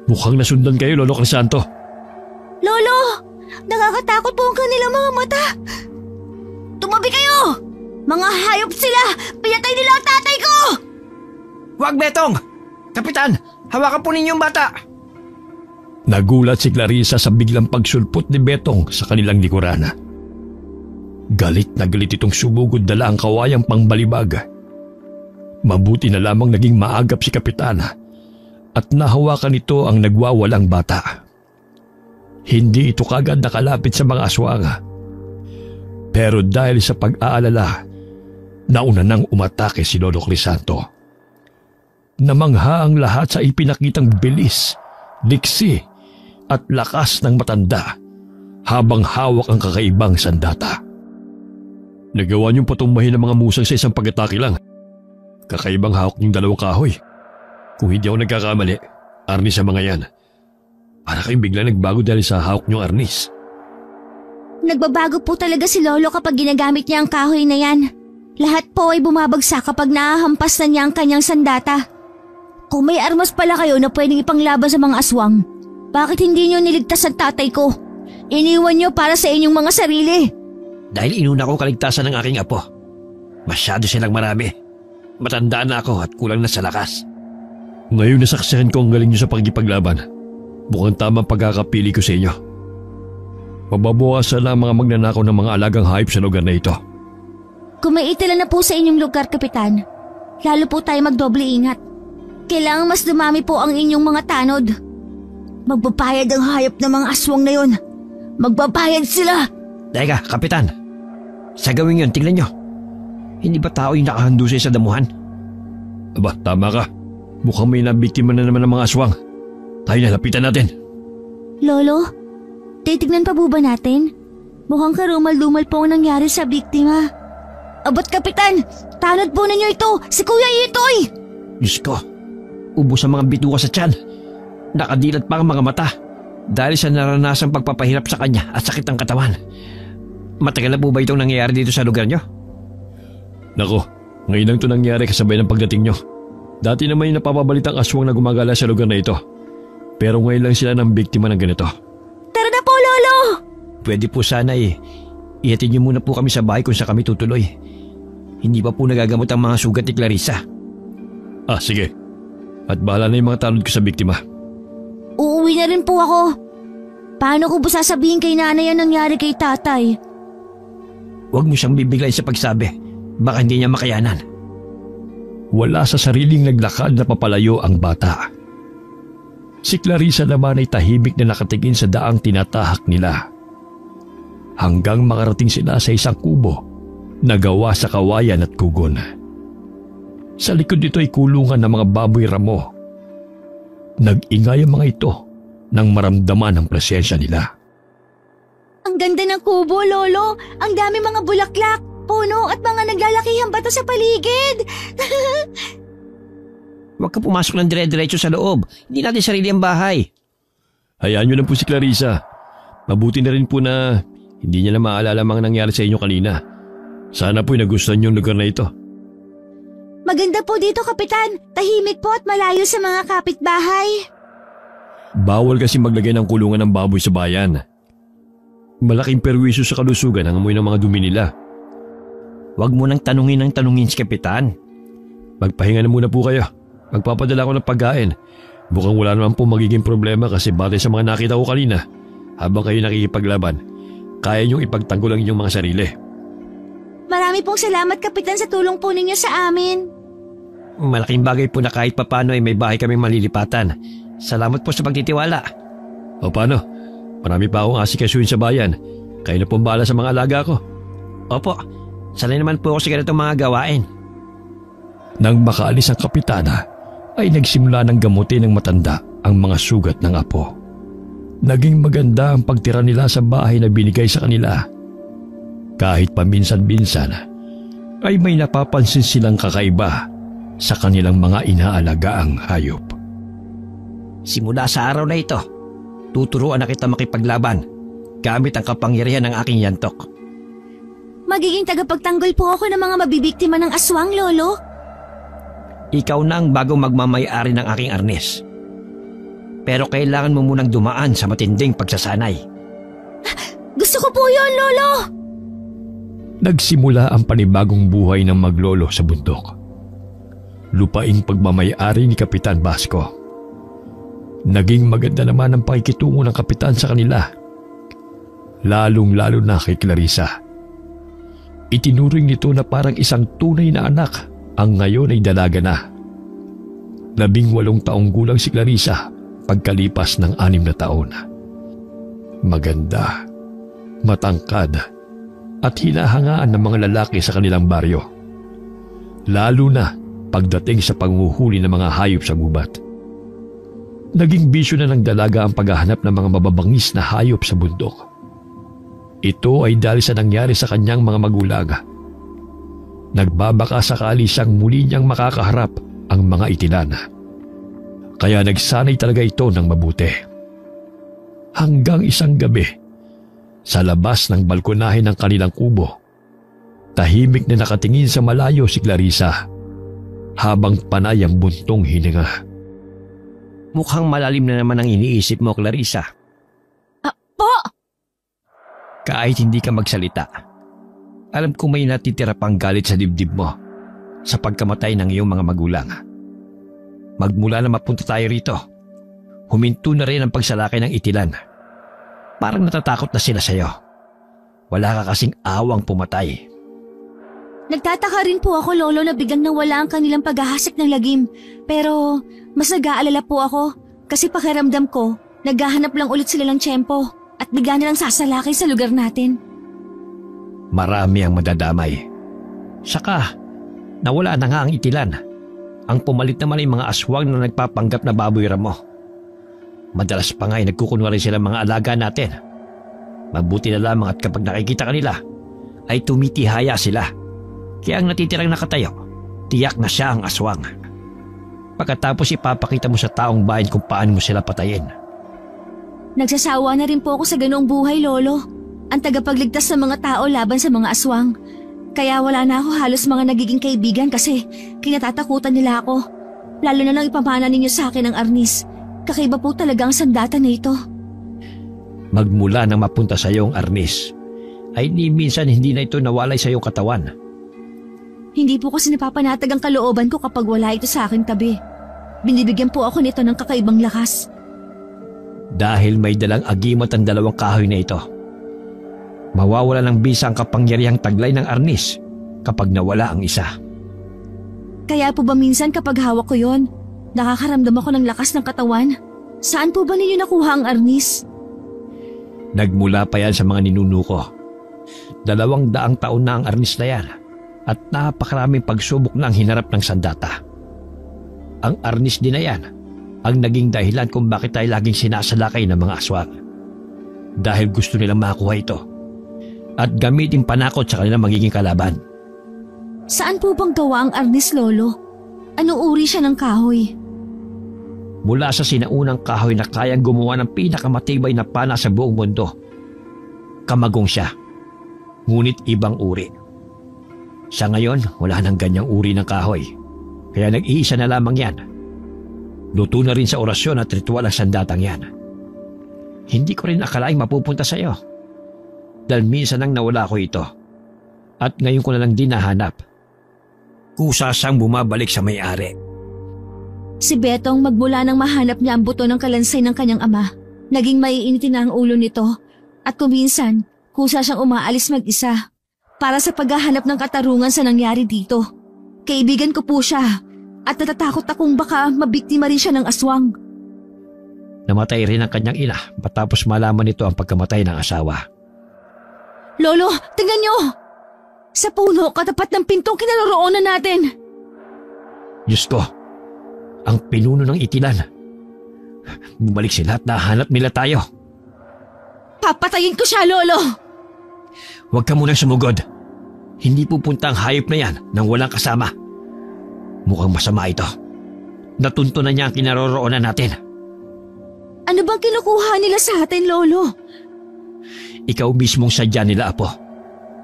S2: Mukhang nasundan kayo, Lolo Crisanto.
S1: Lolo! Nakakatakot po ang kanilang mga mata. Tumabi kayo! Mga hayop sila! Pinatay nila ang tatay ko!
S3: Wag, Betong! Kapitan, hawakan po ninyo yung bata!
S2: Nagulat si Clarissa sa biglang pagsulpot ni Betong sa kanilang likuran. Galit na galit itong sumugod dala ang kawayang pangbalibag. Mabuti na lamang naging maagap si Kapitan at nahawakan nito ang nagwawalang bata. Hindi ito kagad nakalapit sa mga aswang. Pero dahil sa pag-aalala, nauna nang umatake si Lolo Crisanto. Namangha ang lahat sa ipinakitang bilis, diksi at lakas ng matanda habang hawak ang kakaibang sandata. Nagawa niyong patumbahin ng mga musang sa isang pag-atake lang. Kakaibang hawak niyong dalawang kahoy. Kung hindi ako nagkakamali, arnis sa mga yan. Para kayong bigla nagbago dahil sa hawak niyong arnis.
S1: Nagbabago po talaga si Lolo kapag ginagamit niya ang kahoy na yan. Lahat po ay bumabagsak kapag nahahampas na niya ang kanyang sandata. Kung may armas pala kayo na pwedeng ipanglaban sa mga aswang, bakit hindi niyo niligtas ang tatay ko? Iniwan niyo para sa inyong mga sarili.
S3: Dahil inuna ko kaligtasan ng aking apo. Masyado silang marami. Matandaan na ako at kulang na sa lakas.
S2: Ngayon nasaksihan ko ang galing niyo sa pagkipaglaban. Mukhang tama ang pagkakapili ko sa inyo. Mababawasan na ang mga magnanakaw ng mga alagang hayop sa lugar na ito.
S1: Kung may itala na po sa inyong lugar, Kapitan, lalo po tayo magdoble ingat. Kailangan mas dumami po ang inyong mga tanod. Magbabayad ang hayop ng mga aswang na yon. Magbabayad sila!
S3: Teka, Kapitan. Sa gawin yun, tingnan nyo. Hindi ba tao yung nakahandusay sa damuhan?
S2: Aba, tama ka. Mukhang may nabiktima na naman ng mga aswang. Tayo na, lapitan natin.
S1: Lolo, titignan pa po ba natin? Mukhang karumal-dumal po ang nangyari sa biktima. Abot, Kapitan! Tanod po ninyo ito! Si Kuya Itoy!
S3: Diyos ko, ubos ang mga bituka sa tiyan. Nakadilat pa ang mga mata dahil sa naranasang pagpapahirap sa kanya at sakit ng katawan. Matagal na po ba itong nangyayari dito sa lugar nyo?
S2: Nako, ngayon lang ito nangyari kasabay ng pagdating nyo. Dati naman yung napapabalitang aswang na gumagala sa lugar na ito. Pero ngayon lang sila ng biktima ng ganito.
S1: Tara na po, Lolo!
S3: Pwede po sana ihatid niyo muna po kami sa bahay kung sa kami tutuloy. Hindi pa po nagagamot ang mga sugat ni Clarissa.
S2: Ah, sige. At bahala na yung mga tanod ko sa biktima.
S1: Uuwi na rin po ako. Paano ko ba sasabihin kay nanay ang nangyari kay tatay?
S3: Huwag mo siyang bibiglayin sa pagsabi. Baka hindi niya makayanan.
S2: Wala sa sariling naglakad na papalayo ang bata. Si Clarissa naman ay tahimik na nakatingin sa daang tinatahak nila. Hanggang makarating sila sa isang kubo na gawa sa kawayan at kugon. Sa likod nito ay kulungan ng mga baboy ramo. Nag-ingay ang mga ito nang maramdaman ang presensya nila.
S1: Ang ganda ng kubo, Lolo. Ang dami mga bulaklak, puno at mga naglalakihang bata sa paligid.
S3: Huwag ka pumasok ng dire-diretso sa loob. Hindi natin sarili ang bahay.
S2: Hayaan nyo lang po si Clarissa. Mabuti na rin po na hindi niya na maalala mga nangyari sa inyo kanina. Sana po'y nagustuhan yung lugar na ito.
S1: Maganda po dito, Kapitan. Tahimik po at malayo sa mga kapitbahay.
S2: Bawal kasi maglagay ng kulungan ng baboy sa bayan. Malaking perwisyo sa kalusugan ang amoy ng mga dumi nila.
S3: Huwag mo nang tanungin ng tanungin si Kapitan.
S2: Magpahinga na muna po kayo. Magpapadala ko ng pagkain. Mukhang wala naman po magiging problema kasi batay sa mga nakita ko kanina, habang kayo nakikipaglaban, kaya niyong ipagtanggol ang inyong mga sarili.
S1: Marami pong salamat, Kapitan, sa tulong po ninyo sa amin.
S3: Malaking bagay po na kahit papano ay may bahay kaming malilipatan. Salamat po sa pagtitiwala.
S2: O paano? Marami pa akong asikasuhin sa bayan. Kayo na pong bahala sa mga alaga ko.
S3: Opo, sanay naman po ako sa ganitong mga gawain.
S2: Nang makaalis ang kapitana, ay nagsimula ng gamutin ng matanda ang mga sugat ng apo. Naging maganda ang pagtira nila sa bahay na binigay sa kanila. Kahit paminsan-minsan, ay may napapansin silang kakaiba sa kanilang mga inaalagaang hayop.
S3: Simula sa araw na ito, tuturuan na kita makipaglaban gamit ang kapangyarihan ng aking yantok.
S1: Magiging tagapagtanggol po ako ng mga mabibiktima ng aswang, Lolo.
S3: Ikaw na ang bagong magmamayari ng aking arnes. Pero kailangan mo munang dumaan sa matinding pagsasanay.
S1: Gusto ko po yun, Lolo!
S2: Nagsimula ang panibagong buhay ng maglolo sa bundok. Lupaing pagmamayari ni Kapitan Basco. Naging maganda naman ang pakikitungo ng kapitan sa kanila. Lalong-lalo na kay Clarissa. Itinuring nito na parang isang tunay na anak ang ngayon ay dalaga na. 18 taong gulang si Clarissa pagkalipas ng 6 na taon. Maganda, matangkad at hinahangaan ng mga lalaki sa kanilang baryo. lalo na pagdating sa panghuhuli ng mga hayop sa gubat. Naging bisyo na ng dalaga ang paghahanap ng mga mababangis na hayop sa bundok. Ito ay dahil sa nangyari sa kanyang mga magulang. Nagbabaka sakali siyang muli niyang makakaharap ang mga itilan. Kaya nagsanay talaga ito ng mabuti. Hanggang isang gabi, sa labas ng balkonahe ng kanilang kubo, tahimik na nakatingin sa malayo si Clarissa habang panay ang buntong hininga.
S3: Mukhang malalim na naman ang iniisip mo, Clarissa.
S1: Po!
S3: Kahit hindi ka magsalita, alam ko may natitira pang galit sa dibdib mo sa pagkamatay ng iyong mga magulang. Magmula na mapunta tayo rito, huminto na rin ang pagsalakay ng itilan. Parang natatakot na sila sa'yo. Wala ka kasing awang pumatay.
S1: Nagtataka rin po ako, Lolo, na biglang nawala ang kanilang paghahasik ng lagim. Pero mas nag-aalala po ako kasi pakiramdam ko, naghahanap lang ulit sila ng tiyempo at bigla nilang sasalakay sa lugar natin.
S3: Marami ang madadamay. Saka, nawala na nga ang itilan. Ang pumalit naman ay mga aswang na nagpapanggap na baboy ramo. Madalas pa nga ay nagkukunwari sila mga alaga natin. Mabuti na lamang at kapag nakikita kanila, ay tumitihaya sila. Kaya ang natitirang nakatayo, tiyak na siya ang aswang. Pagkatapos ipapakita mo sa taong bayan kung paano mo sila patayin.
S1: Nagsasawa na rin po ako sa ganoong buhay, Lolo. Ang tagapagligtas ng mga tao laban sa mga aswang. Kaya wala na ako halos mga nagiging kaibigan kasi kinatatakutan nila ako. Lalo na nang ipamana ninyo sa akin ang arnis. Kakaiba po talaga ang sandata na ito.
S3: Magmula nang mapunta sa iyo ang arnis, ay ni minsan hindi na ito nawalay sa iyong katawan.
S1: Hindi po kasi napapanatag ang kalooban ko kapag wala ito sa aking tabi. Binibigyan po ako nito ng kakaibang lakas.
S3: Dahil may dalang agimat ang dalawang kahoy na ito. Mawawala ng bisa ang kapangyarihang taglay ng arnis kapag nawala ang isa.
S1: Kaya po ba minsan kapag hawak ko yon, nakakaramdam ako ng lakas ng katawan? Saan po ba ninyo nakuha ang arnis?
S3: Nagmula pa yan sa mga ninuno ko. 200 taon na ang arnis na yan at napakaraming pagsubok na ang hinarap ng sandata. Ang arnis din na yan ang naging dahilan kung bakit tayo laging sinasalakay ng mga aswang. Dahil gusto nilang makuha ito at gamitin panakot sa kanilang magiging kalaban.
S1: Saan po bang gawa ang arnis, Lolo? Anong uri siya ng kahoy?
S3: Mula sa sinaunang kahoy na kayang gumawa ng pinakamatibay na pana sa buong mundo. Kamagong siya, ngunit ibang uri. Sa ngayon, wala nang ganyang uri ng kahoy, kaya nag-iisa na lamang yan. Luto na rin sa orasyon at ritual ang sandatang yan. Hindi ko rin akalaing mapupunta sa iyo. Dahil minsan nang nawala ko ito. At ngayon ko na lang din nahanap. Kusa siyang bumabalik sa may-ari.
S1: Si Betong magmula nang mahanap niya ang buto ng kalansay ng kanyang ama. Naging maiinitin na ang ulo nito. At kuminsan, kusa siyang umaalis mag-isa. Para sa paghahanap ng katarungan sa nangyari dito. Kaibigan ko po siya. At natatakot akong baka mabiktima rin siya ng aswang.
S3: Namatay rin ang kanyang ina matapos malaman nito ang pagkamatay ng asawa.
S1: Lolo, tingnan niyo! Sa puno katapat ng pintong kinaroroonan natin.
S3: Diyos ko, ang pinuno ng itilan. Bumalik sila at nahanap nila tayo.
S1: Papatayin ko siya, Lolo!
S3: Huwag ka munang sumugod. Hindi pupunta ang hayop na yan nang walang kasama. Mukhang masama ito. Natunto na niya ang kinaroroonan natin.
S1: Ano bang kinukuha nila sa atin, Lolo?
S3: Ikaw mismong sadya nila, Apo.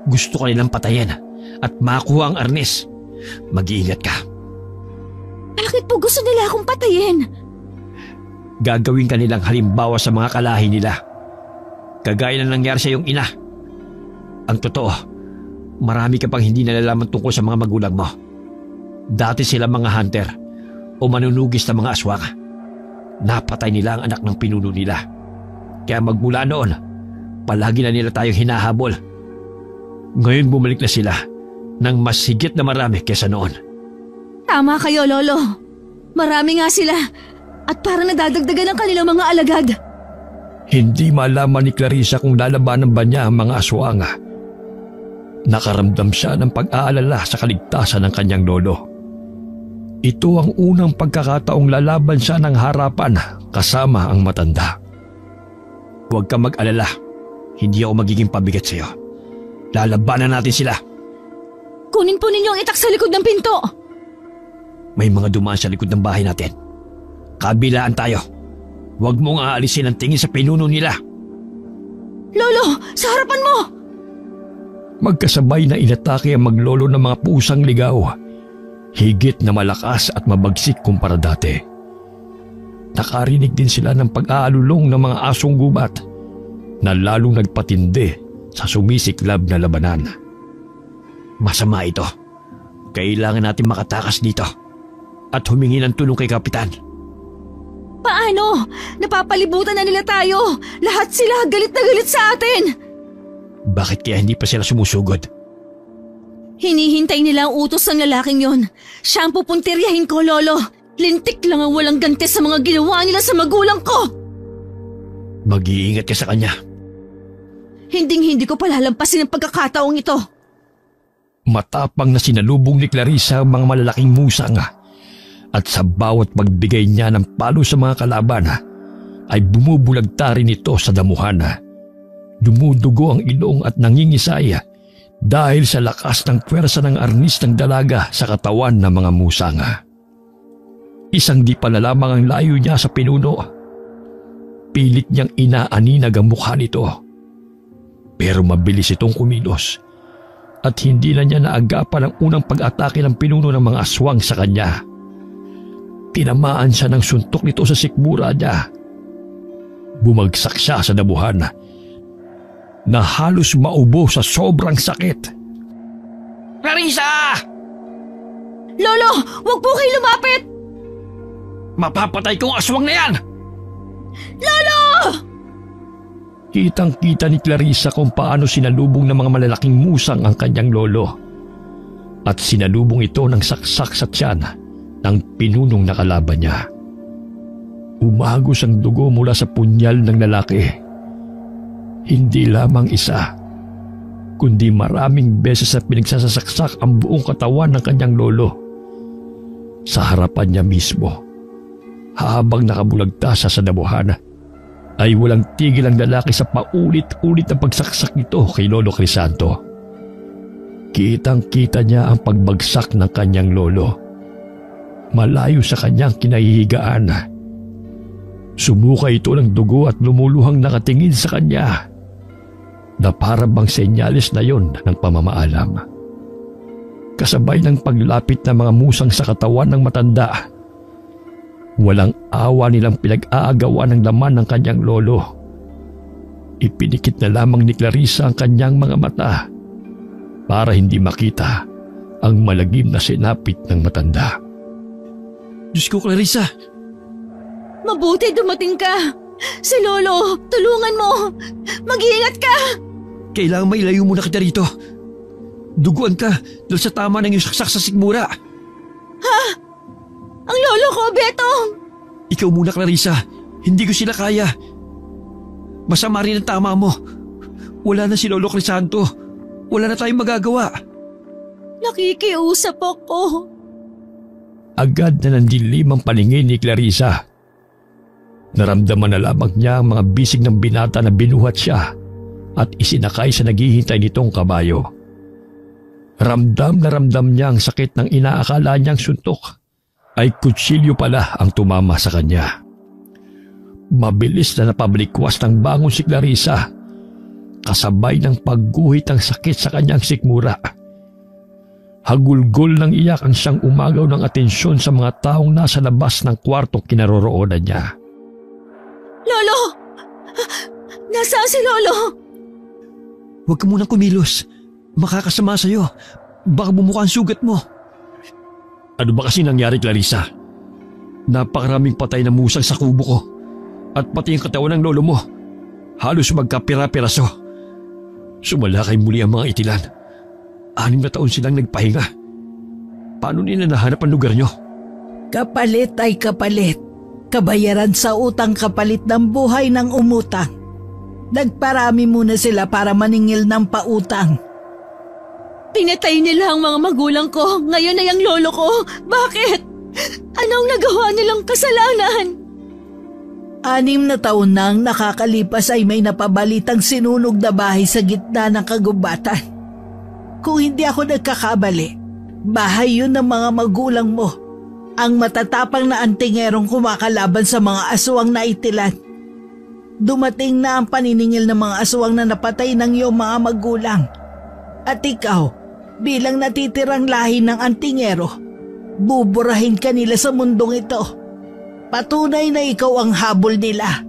S3: Gusto ka nilang patayin at makuha ang arnis. Mag-iingat ka.
S1: Bakit po gusto nila akong patayin?
S3: Gagawin ka nilang halimbawa sa mga kalahi nila. Kagaya na nangyari sa iyong ina. Ang totoo, marami ka pang hindi nalalaman tungkol sa mga magulang mo. Dati sila mga hunter o manunugis na mga aswang. Napatay nila ang anak ng pinuno nila. Kaya magmula noon, palagi na nila tayong hinahabol. Ngayon bumalik na sila ng mas higit na marami kesa noon.
S1: Tama kayo, Lolo. Marami nga sila at parang nadadagdagan ang kanilang mga alagad.
S2: Hindi malaman ni Clarissa kung lalabanan ba niya ang mga aswang. Nakaramdam siya ng pag-aalala sa kaligtasan ng kanyang lolo. Ito ang unang pagkakataong lalaban siya ng harapan kasama ang matanda.
S3: Huwag kang mag-alala. Hindi ako magiging pabigat sa'yo. Lalabanan natin sila.
S1: Kunin po ninyo ang itak sa likod ng pinto.
S3: May mga dumaan sa likod ng bahay natin. Kabilaan tayo. Huwag mong aalisin ang tingin sa pinuno nila.
S1: Lolo, sa harapan mo!
S2: Magkasabay na inatake ang maglolo ng mga pusang ligaw. Higit na malakas at mabagsik kumpara dati. Nakarinig din sila ng pag-aalulong ng mga asong gubat na lalong nagpatindi sa sumisiklab na labanan.
S3: Masama ito. Kailangan natin makatakas dito at humingi ng tulong kay Kapitan.
S1: Paano? Napapalibutan na nila tayo. Lahat sila galit na galit sa atin.
S3: Bakit kaya hindi pa sila sumusugod?
S1: Hinihintay nila ang utos ng lalaking yon. Siya ang pupuntiryahin ko, Lolo. Lintik lang ang walang ganti sa mga ginawa nila sa magulang ko.
S3: Mag-iingat ka sa kanya.
S1: Hindi ko palalampasin ang pagkakataong ito.
S2: Matapang na sinalubong ni Clarissa ang mga malalaking musang at sa bawat pagbigay niya ng palo sa mga kalaban ay bumubulagta rin ito sa damuhan. Dumudugo ang ilong at nangingisay dahil sa lakas ng pwersa ng arnis ng dalaga sa katawan ng mga musang. Isang di pala lamang ang layo niya sa pinuno. Pilit niyang inaaninag ang mukha nito. Pero mabilis itong kumilos at hindi na niya naagapan ang unang pag-atake ng pinuno ng mga aswang sa kanya. Tinamaan siya ng suntok nito sa sikmura niya. Bumagsak siya sa damuhan na halos maubo sa sobrang sakit.
S3: Clarissa!
S1: Lolo, wag po kayo lumapit!
S3: Mapapatay kong aswang na yan!
S1: Lolo!
S2: Kitang-kita ni Clarissa kung paano sinalubong ng mga malalaking musang ang kanyang lolo. At sinalubong ito ng saksak sa tiyan ng pinunong nakalaban niya. Umagos ang dugo mula sa punyal ng lalaki. Hindi lamang isa, kundi maraming beses na pinagsasasaksak ang buong katawan ng kanyang lolo. Sa harapan niya mismo, habang nakabulagta siya sa damuhan, ay walang tigil ang lalaki sa paulit-ulit na pagsaksak nito kay Lolo Crisanto. Kitang-kita niya ang pagbagsak ng kanyang lolo. Malayo sa kanyang kinahihigaan. Sumuka ito ng dugo at lumuluhang nakatingin sa kanya na para bang senyales na yon ng pamamaalam. Kasabay ng paglapit ng mga musang sa katawan ng matanda, walang awa nilang pinag-aagawan ng laman ng kanyang lolo. Ipinikit na lamang ni Clarissa ang kanyang mga mata para hindi makita ang malagim na sinapit ng matanda.
S3: Diyos ko, Clarissa!
S1: Mabuti dumating ka! Si Lolo, tulungan mo! Mag-iingat ka!
S3: Kailangan mailayo muna kita rito. Duguan ka dahil sa tama ng iyong saksak sa sikmura.
S1: Ha? Ang lolo ko, Betong!
S3: Ikaw muna, Clarissa. Hindi ko sila kaya. Masama rin ang tama mo. Wala na si Lolo Crisanto. Wala na tayong magagawa.
S1: Nakikiusap ako.
S2: Agad na nandilim ang paningin ni Clarissa. Naramdaman na lamang niya ang mga bisig ng binata na binuhat siya at isinakay sa naghihintay nitong kabayo. Ramdam na ramdam niya ang sakit ng inaakala niyang suntok ay kutsilyo pala ang tumama sa kanya. Mabilis na napablikwas ng bangon si Clarissa, kasabay ng pagguhit ng sakit sa kanyang sikmura. Hagulgol ng iyak ang siyang umagaw ng atensyon sa mga taong nasa labas ng kwartong kinaroroonan niya.
S1: Lolo! Nasaan si Lolo?
S3: Huwag ka munang kumilos. Makakasama sa'yo. Baka bumuka ang sugat mo.
S2: Ano ba kasi nangyari, Clarissa? Napakaraming patay na musang sa kubo ko at pati ang katawan ng lolo mo. Halos magkapira-piraso. Sumalakay muli ang mga itilan. 6 na taon silang nagpahinga. Paano nila nahanap ang lugar nyo?
S4: Kapalit ay kapalit. Kabayaran sa utang kapalit ng buhay ng umutang. Nagparami muna sila para maningil ng pautang.
S1: Pinatay nila ang mga magulang ko. Ngayon ay ang lolo ko. Bakit? Anong nagawa nilang kasalanan?
S4: 6 na taon nang nakakalipas ay may napabalitang sinunog na bahay sa gitna ng kagubatan. Kung hindi ako nagkakabali, bahay yun ng mga magulang mo. Ang matatapang na antingerong kumakalaban sa mga aswang na itilan. Dumating na ang paniningil ng mga aswang na napatay ng iyong mga magulang. At ikaw, bilang natitirang lahi ng antingero, buburahin ka nila sa mundong ito. Patunay na ikaw ang habol nila.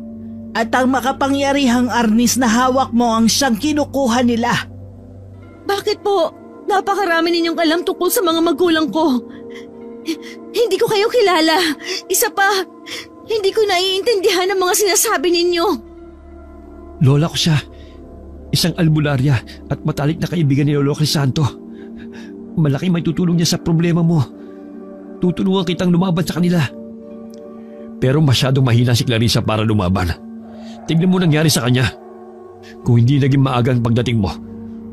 S4: At ang makapangyarihang arnis na hawak mo ang siyang kinukuha nila.
S1: Bakit po? Napakarami ninyong alam tungkol sa mga magulang ko. Hindi ko kayo kilala. Isa pa, hindi ko naiintindihan ang mga sinasabi ninyo.
S3: Lola ko siya. Isang albularya at matalik na kaibigan ni Lolo Crisanto. Malaki may tutulong niya sa problema mo. Tutulungan kitang lumaban sa kanila. Pero masyadong mahina si Clarissa para lumaban. Tignan mo nangyari sa kanya. Kung hindi naging maaga ang pagdating mo,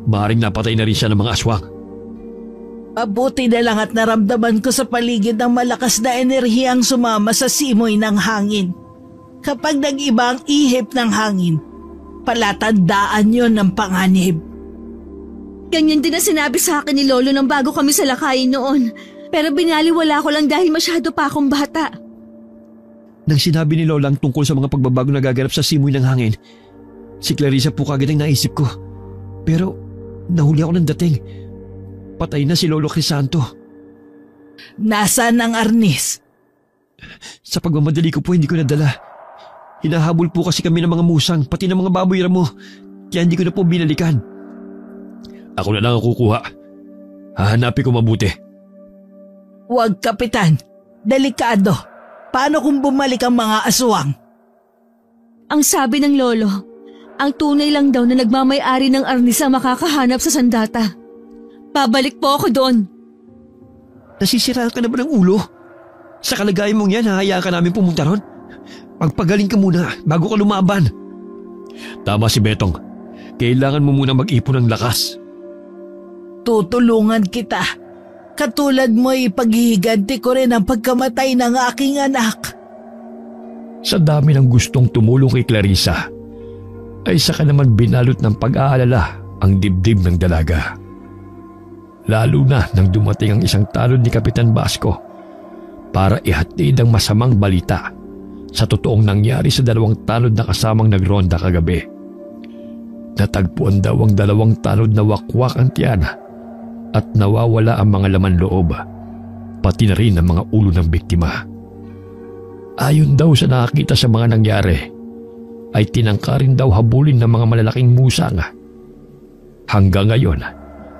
S3: maaaring napatay na rin siya ng mga aswang.
S4: Mabuti na lang at naramdaman ko sa paligid ng malakas na enerhiyang sumama sa simoy ng hangin. Kapag nag-iba ang ihip ng hangin, palatandaan yon ng panganib.
S1: Ganyan din ang sinabi sa akin ni Lolo nang bago kami salakayin noon. Pero binaliwala ko lang dahil masyado pa akong bata.
S3: Nang sinabi ni Lola ang tungkol sa mga pagbabago na gaganap sa simoy ng hangin, si Clarissa po kagad ang naisip ko. Pero nahuli ako ng dating. Patay na si Lolo Crisanto.
S4: Nasaan ang arnis?
S3: Sa pagmamadali ko po hindi ko nadala. Hinahabol po kasi kami ng mga musang pati ng mga baboy ramo. Kaya hindi ko na po binalikan. Ako na lang ang kukuha. Hahanapin ko mabuti.
S4: Huwag, Kapitan. Delikado. Paano kung bumalik ang mga aswang?
S1: Ang sabi ng lolo, ang tunay lang daw na nagmamay-ari ng arnis ang makakahanap sa sandata. Babalik po ako doon.
S3: Nasisiraan ka na ba ng ulo? Sa kalagayan mong yan, hahayaan ka namin pumunta ron? Magpagaling ka muna bago ka lumaban. Tama si Betong. Kailangan mo muna mag-ipon ng lakas.
S4: Tutulungan kita. Katulad mo ipaghihiganti ko rin ang pagkamatay ng aking anak.
S2: Sa dami ng gustong tumulong kay Clarissa, ay saka naman binalot ng pag-aalala ang dibdib ng dalaga. Lalo na nang dumating ang isang tanod ni Kapitan Basco para ihatid ang masamang balita sa totoong nangyari sa 2 tanod na kasamang nagronda kagabi. Natagpuan daw ang 2 tanod na wakwak ang tiyan at nawawala ang mga laman loob, pati na rin ang mga ulo ng biktima. Ayon daw sa nakakita sa mga nangyari, ay tinangka rin daw habulin ng mga malalaking musang. Hanggang ngayon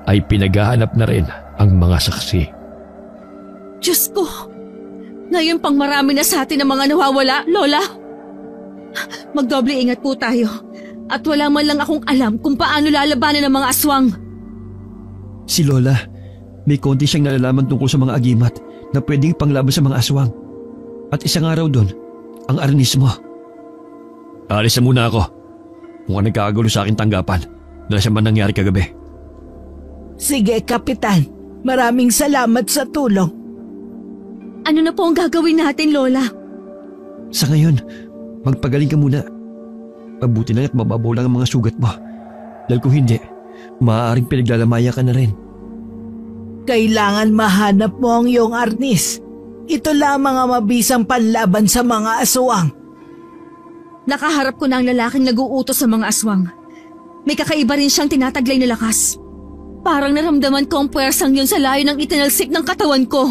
S2: ay pinaghahanap na rin ang mga saksi.
S1: Diyos ko! Ngayon pang marami na sa atin ang mga nawawala, Lola. Magdoble ingat po tayo. At wala man lang akong alam kung paano lalabanan ng mga aswang.
S3: Si Lola, may konti siyang nalalaman tungkol sa mga agimat na pwedeng panglaban sa mga aswang. At isang araw doon, ang arnis mo. Alis na muna ako. Mukhang nagkakagulo sa aking tanggapan dahil sa man nangyari kagabi.
S4: Sige, Kapitan. Maraming salamat sa tulong.
S1: Ano na po ang gagawin natin, Lola?
S3: Sa ngayon, magpagaling ka muna. Mabuti na at mababaw lang ang mga sugat mo. Dahil kung hindi, maaaring pinaglalamaya ka na rin.
S4: Kailangan mahanap mo ang iyong arnis. Ito lamang ang mabisang panlaban sa mga aswang.
S1: Nakaharap ko na ang lalaking nag-uutos sa mga aswang. May kakaiba rin siyang tinataglay na lakas. Parang naramdaman ko ang puwersang yun sa layo ng itinalsik ng katawan ko.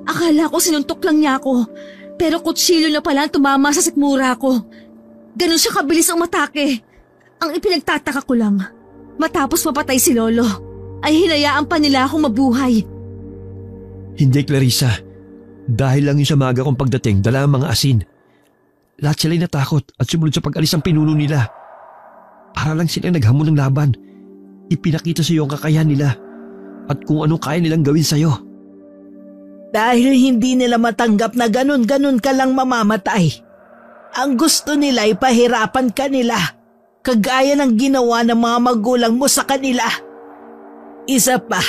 S1: Akala ko sinuntok lang niya ako, pero kutsilyo na pala ang tumama sa sikmura ko. Ganon siya kabilis umatake. Ang ipinagtataka ko lang, matapos mapatay si Lolo, ay hinayaan pa nila akong mabuhay.
S3: Hindi, Clarissa. Dahil lang yung sa maaga kong pagdating, dala ang mga asin. Lahat sila'y natakot at sumunod sa pag-alis ang pinuno nila. Para lang silang naghamon ng laban. Ipinakita sa iyo ang kakayahan nila at kung anong kaya nilang gawin sa iyo.
S4: Dahil hindi nila matanggap na ganun-ganun ka lang mamamatay. Ang gusto nila ay pahirapan ka nila, kagaya ng ginawa ng mga magulang mo sa kanila. Isa pa,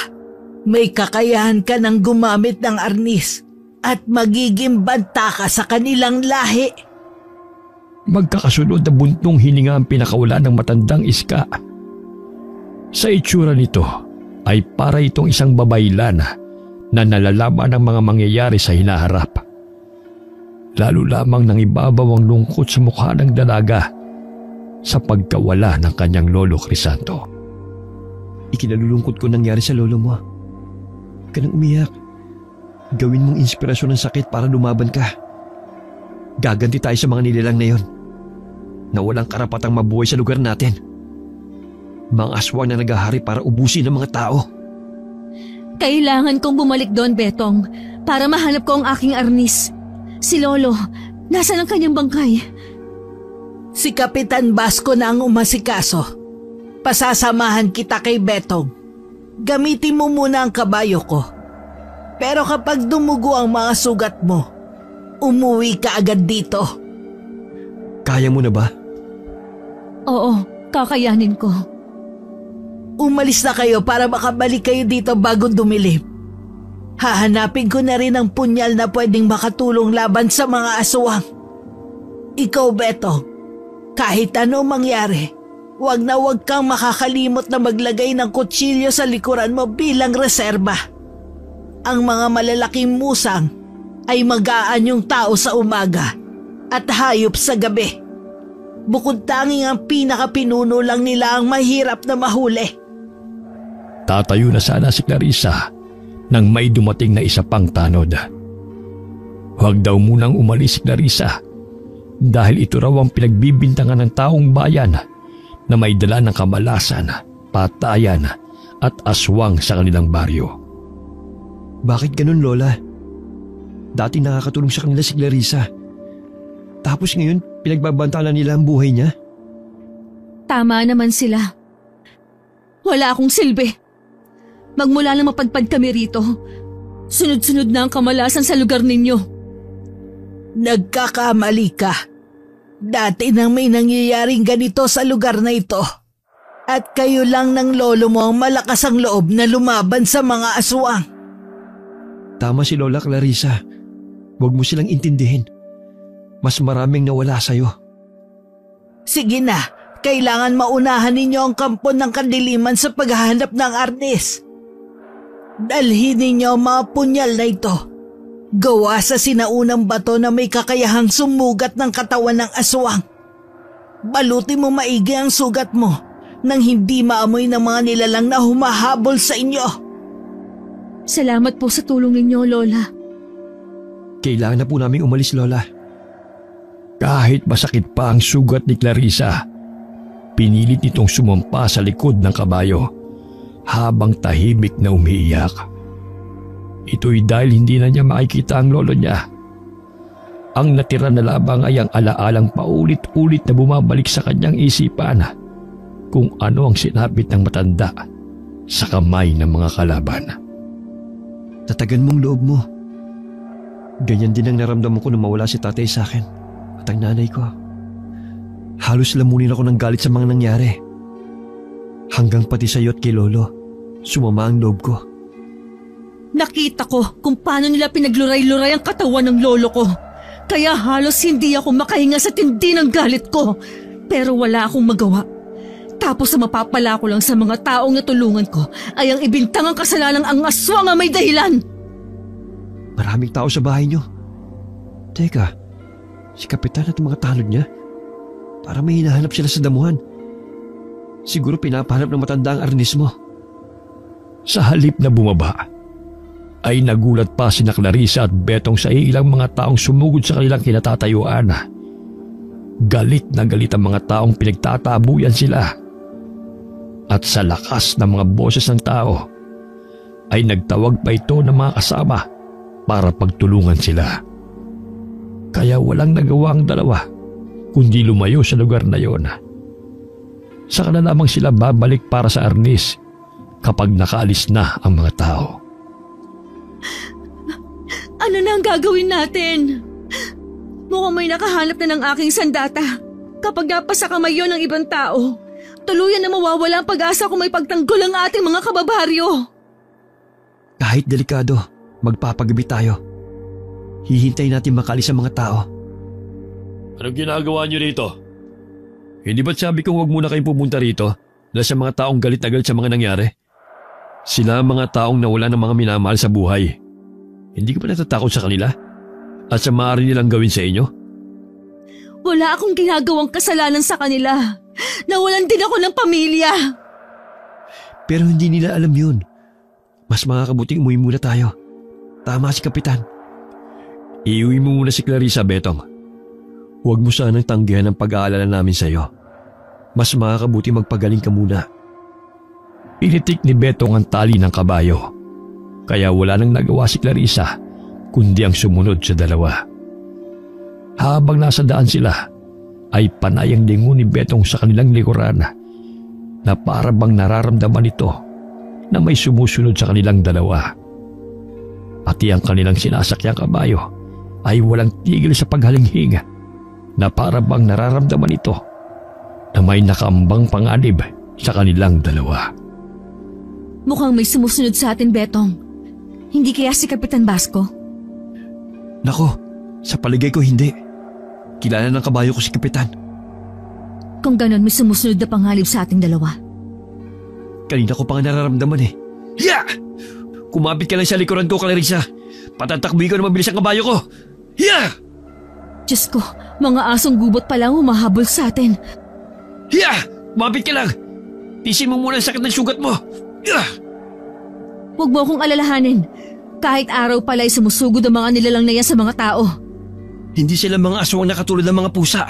S4: may kakayahan ka ng gumamit ng arnis at magiging banta ka sa kanilang lahi.
S2: Magkakasunod na buntong hininga ang pinakawala ng matandang iska. Sa itsura nito ay para itong isang babaylan na nalalaman ng mga mangyayari sa hinaharap. Lalo lamang nang ibabaw ang lungkot sa mukha ng dalaga sa pagkawala ng kanyang lolo Crisanto.
S3: Ikinalulungkot ko nangyari sa lolo mo. Huwag ka nang umiyak. Gawin mong inspirasyon ng sakit para lumaban ka. Gaganti tayo sa mga nilalang na yon na walang karapatang mabuhay sa lugar natin. Mga aswang na naghahari para ubusin ng mga tao.
S1: Kailangan kong bumalik doon, Betong, para mahanap ko ang aking arnis. Si Lolo, nasaan ang kanyang bangkay?
S4: Si Kapitan Basco na ang umasikaso. Pasasamahan kita kay Betong. Gamitin mo muna ang kabayo ko. Pero kapag dumugo ang mga sugat mo, umuwi ka agad dito.
S3: Kaya mo na ba?
S1: Oo, kakayanin ko.
S4: Umalis na kayo para makabalik kayo dito bago dumilim. Hahanapin ko na rin ang punyal na pwedeng makatulong laban sa mga aswang. Ikaw, Betong, kahit ano mangyari, wag na wag kang makakalimot na maglagay ng kutsilyo sa likuran mo bilang reserba. Ang mga malalaking musang ay mag-aanyong tao sa umaga at hayop sa gabi. Bukod tanging ang pinakapinuno lang nila ang mahirap na mahuli.
S2: Tatayo na sana si Clarissa nang may dumating na isa pang tanod. Huwag daw munang umalis si Clarissa dahil ito raw ang pinagbibintangan ng taong bayan na may dala ng kamalasan, patayan at aswang sa kanilang baryo.
S3: Bakit ganun, Lola? Dati nakakatulong sa kanila si Clarissa. Tapos ngayon, pinagbabantalan nila ang buhay niya?
S1: Tama naman sila. Wala akong silbi. Magmula lang mapadpad kami rito, sunod-sunod na ang kamalasan sa lugar ninyo.
S4: Nagkakamali ka. Dati nang may nangyayaring ganito sa lugar na ito. At kayo lang ng lolo mo ang malakas ang loob na lumaban sa mga aswang.
S3: Tama si Lola Clarissa. Huwag mo silang intindihin. Mas maraming nawala sa'yo.
S4: Sige na, kailangan maunahan ninyo ang kampon ng kadiliman sa paghahanap ng arnis. Dalhin ninyo ang mga punyal na ito. Gawa sa sinaunang bato na may kakayahang sumugat ng katawan ng aswang. Balutin mo maigi ang sugat mo nang hindi maamoy ng mga nilalang na humahabol sa inyo.
S1: Salamat po sa tulong ninyo, Lola.
S3: Kailangan na po namin umalis, Lola.
S2: Kahit masakit pa ang sugat ni Clarissa, pinilit nitong sumampa sa likod ng kabayo habang tahimik na umiiyak. Ito'y dahil hindi na niya makikita ang lolo niya. Ang natira na labang ay ang alaalang paulit-ulit na bumabalik sa kanyang isipan kung ano ang sinapit ng matanda sa kamay ng mga kalaban.
S3: Tatagan mong loob mo. Ganyan din ang naramdaman ko nung mawala si tatay sa akin at ang nanay ko. Halos lamunin ako ng galit sa mga nangyari. Hanggang pati sa'yo at kay lolo, sumama ang loob ko.
S1: Nakita ko kung paano nila pinagluray-luray ang katawan ng lolo ko. Kaya halos hindi ako makahinga sa tindi ng galit ko. Pero wala akong magawa. Tapos sa mapapala ko lang sa mga taong natulungan ko ay ang ibintang ang kasalanang ang aswang ang may dahilan.
S3: Maraming tao sa bahay niyo. Teka, si Kapitan at mga tanod niya? Para may hinahanap sila sa damuhan. Siguro pinapahanap ng matanda ang arnis mo.
S2: Sa halip na bumaba, ay nagulat pa sina Clarissa at Betong sa ilang mga taong sumugod sa kanilang kinatatayuan. Galit na galit ang mga taong pinagtatabuyan sila. At sa lakas ng mga boses ng tao, ay nagtawag pa ito ng mga kasama para pagtulungan sila. Kaya walang nagawa ang dalawa kundi lumayo sa lugar na yon. Saka na lamang sila babalik para sa arnis kapag nakaalis na ang mga tao.
S1: Ano na ang gagawin natin? Mukhang may nakahanap na ng aking sandata. Kapag napasa kamay yun ng ibang tao, Tuluyan na mawawala ang pag-asa kung may pagtanggol ang ating mga kababaryo.
S3: Kahit delikado, magpapagabi tayo. Hihintay natin makalis ang mga tao.
S2: Anong ginagawa niyo rito? Hindi ba't sabi ko huwag muna kayong pumunta rito dahil sa mga taong galit na galit sa mga nangyari? Sila ang mga taong nawala ng mga minamahal sa buhay. Hindi ka ba natatakot sa kanila? At sa maaari nilang gawin sa inyo?
S1: Wala akong ginagawang kasalanan sa kanila. Nawalan din ako ng pamilya.
S3: Pero hindi nila alam yun. Mas makakabuting umuwi muna tayo. Tama si Kapitan.
S2: Iuwi mo muna si Clarissa, Betong. Huwag mo sanang tanggihan ang pag-aalala namin sa iyo. Mas makakabuti magpagaling ka muna. Pinitik ni Betong ang tali ng kabayo. Kaya wala nang nagawa si Clarissa kundi ang sumunod sa dalawa. Habang nasa daan sila, ay panay ang lingon ni Betong sa kanilang likuran na para bang nararamdaman nito na may sumusunod sa kanilang dalawa. Pati ang kanilang sinasakyang kabayo ay walang tigil sa paghalinghing na para bang nararamdaman ito na may nakaambang panganib sa kanilang dalawa.
S1: Mukhang may sumusunod sa atin, Betong. Hindi kaya si Kapitan Basco?
S3: Nako, sa paligay ko hindi. Kilala ng kabayo ko si Kapitan.
S1: Kung ganon, may sumusunod na panganib sa ating dalawa.
S3: Kanina ko pa nga nararamdaman eh. Hiya! Kumapit ka lang sa likuran ko, Clarissa. Patatakbuhin ko na mabilis ang kabayo ko. Hiya!
S1: Diyos ko, mga asong gubot pa lang humahabol sa atin.
S3: Hiya! Kumapit ka lang. Tisin mo muna ang sakit ng sugat mo. Hiya!
S1: Huwag mo akong alalahanin. Kahit araw pala ay sumusugod ang mga nilalang na yan sa mga tao.
S3: Hindi sila mga aswang na katulad ng mga pusa.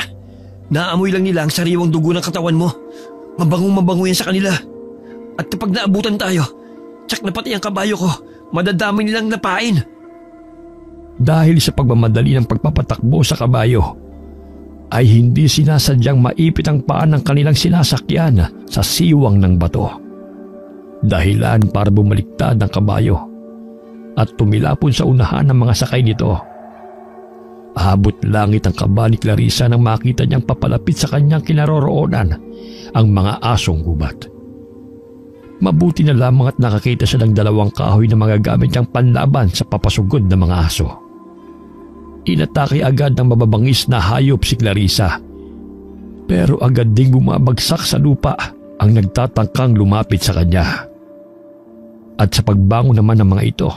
S3: Naamoy lang nila ang sariwang dugo ng katawan mo. Mabangong-mabango yan sa kanila. At kapag naabutan tayo, tsak na pati ang kabayo ko, madadami nilang napain.
S2: Dahil sa pagmamadali ng pagpapatakbo sa kabayo, ay hindi sinasadyang maipit ang paa ng kanilang sinasakyan sa siwang ng bato. Dahilan para bumaliktad ang kabayo at tumilapon sa unahan ng mga sakay nito. Abot langit ang kaba ni Clarissa nang makita niyang papalapit sa kanyang kinaroroonan ang mga asong gubat. Mabuti na lamang at nakakita siya ng dalawang kahoy na magagamit niyang panlaban sa papasugod ng mga aso. Inatake agad ng mababangis na hayop si Clarissa. Pero agad ding bumabagsak sa lupa ang nagtatangkang lumapit sa kanya. At sa pagbangon naman ng mga ito,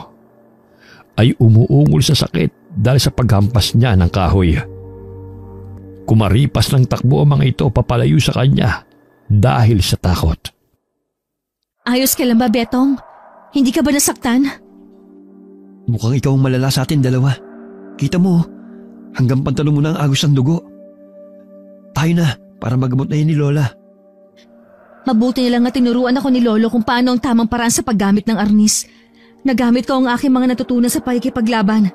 S2: ay umuungol sa sakit dahil sa paghampas niya ng kahoy. Kumaripas ng takbo ang mga ito papalayo sa kanya dahil sa takot.
S1: Ayos ka lang ba, Betong? Hindi ka ba nasaktan?
S3: Mukhang ikaw ang malala sa atin dalawa. Kita mo, hanggang pantalon mo na ang agos ng dugo. Tayo na para magamot na yun ni Lola.
S1: Mabuti na lang na tinuruan ako ni Lolo kung paano ang tamang paraan sa paggamit ng arnis. Nagamit ko ang aking mga natutunan sa pakikipaglaban.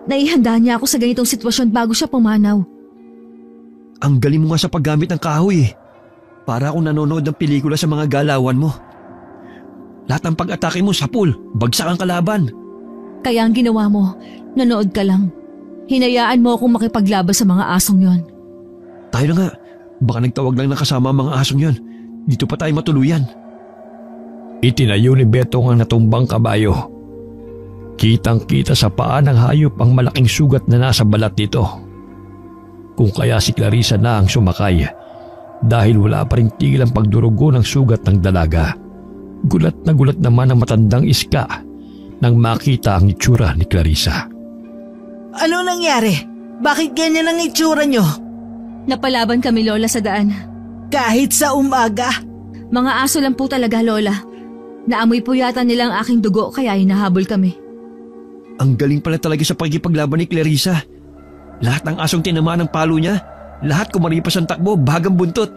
S1: Naihanda niya ako sa ganitong sitwasyon bago siya pumanaw.
S3: Ang galing mo nga sa paggamit ng kahoy eh. Para akong nanonood ng pelikula sa mga galawan mo. Lahat ng pag-atake mo sapul, bagsak ang kalaban.
S1: Kaya ang ginawa mo, nanood ka lang. Hinayaan mo akong makipaglaban sa mga asong yon.
S3: Tayo na nga, baka nagtawag lang ng kasama ang mga asong yon. Dito pa tayo matuluyan.
S2: Itinayo ni Betong ang natumbang kabayo. Kitang-kita sa paa ng hayop ang malaking sugat na nasa balat nito. Kung kaya si Clarissa na ang sumakay dahil wala pa rin tigil ang pagdurugo ng sugat ng dalaga. Gulat na gulat naman ang matandang iska nang makita ang itsura ni Clarissa.
S4: Ano nangyari? Bakit ganyan ang itsura nyo?
S1: Napalaban kami, Lola, sa daan.
S4: Kahit sa umaga?
S1: Mga aso lang po talaga, Lola. Naamoy po yata nilang aking dugo kaya hinahabol kami.
S3: Ang galing pala talaga sa pakikipaglaban ni Clarissa. Lahat ng asong tinamaan ng palo niya, lahat kumaripas ang takbo, bagang buntot.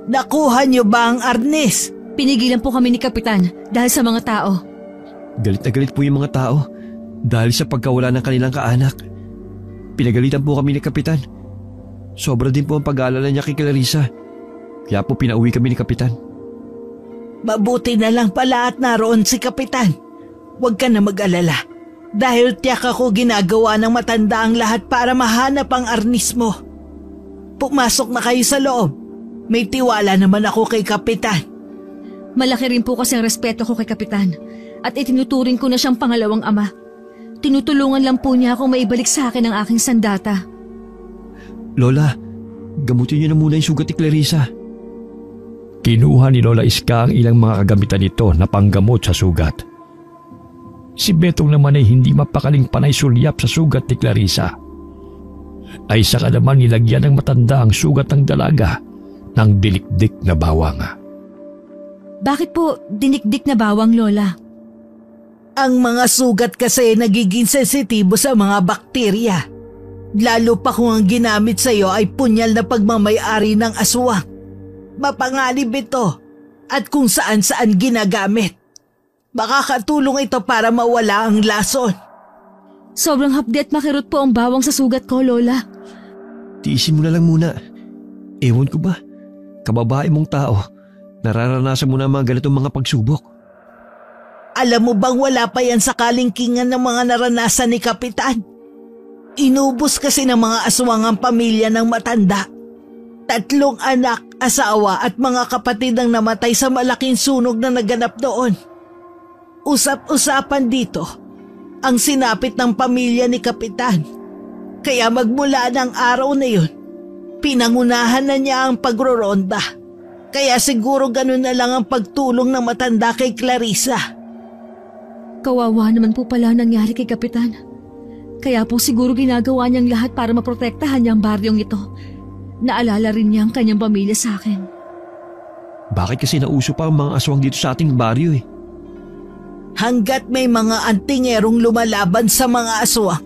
S4: Nakuha nyo ba ang arnis?
S1: Pinigilan po kami ni Kapitan dahil sa mga tao.
S3: Galit na galit po yung mga tao dahil sa pagkawala ng kanilang kaanak. Pinagalitan po kami ni Kapitan. Sobra din po ang pag-aalala niya kay Clarissa. Kaya po pinauwi kami ni Kapitan.
S4: Mabuti na lang pala at naroon si Kapitan. Huwag ka na mag-alala. Dahil tiyak ako ginagawa ng matanda ang lahat para mahanap ang arnis mo. Pumasok na kayo sa loob. May tiwala naman ako kay Kapitan.
S1: Malaki rin po kasi ang respeto ko kay Kapitan at itinuturing ko na siyang pangalawang ama. Tinutulungan lang po niya akong maibalik sa akin ang aking sandata.
S3: Lola, gamutin niyo na muna yung sugat ni Clarissa.
S2: Kinuha ni Lola Iska ang ilang mga kagamitan nito na panggamot sa sugat. Si Betong naman ay hindi mapakaling panay sulyap sa sugat ni Clarissa. Ay saka naman nilagyan ng matanda ang sugat ng dalaga ng dilikdik na bawang.
S1: Bakit po dinikdik na bawang, Lola?
S4: Ang mga sugat kasi nagiging sensitibo sa mga bakterya. Lalo pa kung ang ginamit sa iyo ay punyal na pagmamay-ari ng aswang. Mapanganib ito at kung saan-saan ginagamit. Makakatulong ito para mawala ang lason.
S1: Sobrang hapdi at makirot po ang bawang sa sugat ko, Lola.
S3: Tiisin mo na lang muna. Ewan ko ba, kababae mong tao, nararanasan mo na mga ganitong mga pagsubok.
S4: Alam mo bang wala pa yan sa kalingkingan ng mga naranasan ni Kapitan? Inubos kasi ng mga aswang ang pamilya ng matanda. 3 anak, asawa at mga kapatid ang namatay sa malaking sunog na naganap doon. Usap-usapan dito ang sinapit ng pamilya ni Kapitan. Kaya magmula ng araw na yun, pinangunahan na niya ang pagroronda. Kaya siguro ganun na lang ang pagtulong ng matanda kay Clarissa.
S1: Kawawa naman po pala nangyari kay Kapitan. Kaya po siguro ginagawa niyang lahat para maprotektahan niya ang baryong ito. Naalala rin niya ang kanyang pamilya sa akin.
S3: Bakit kasi nauso pa ang mga aswang dito sa ating baryo eh?
S4: Hanggat may mga antingerong lumalaban sa mga aswang,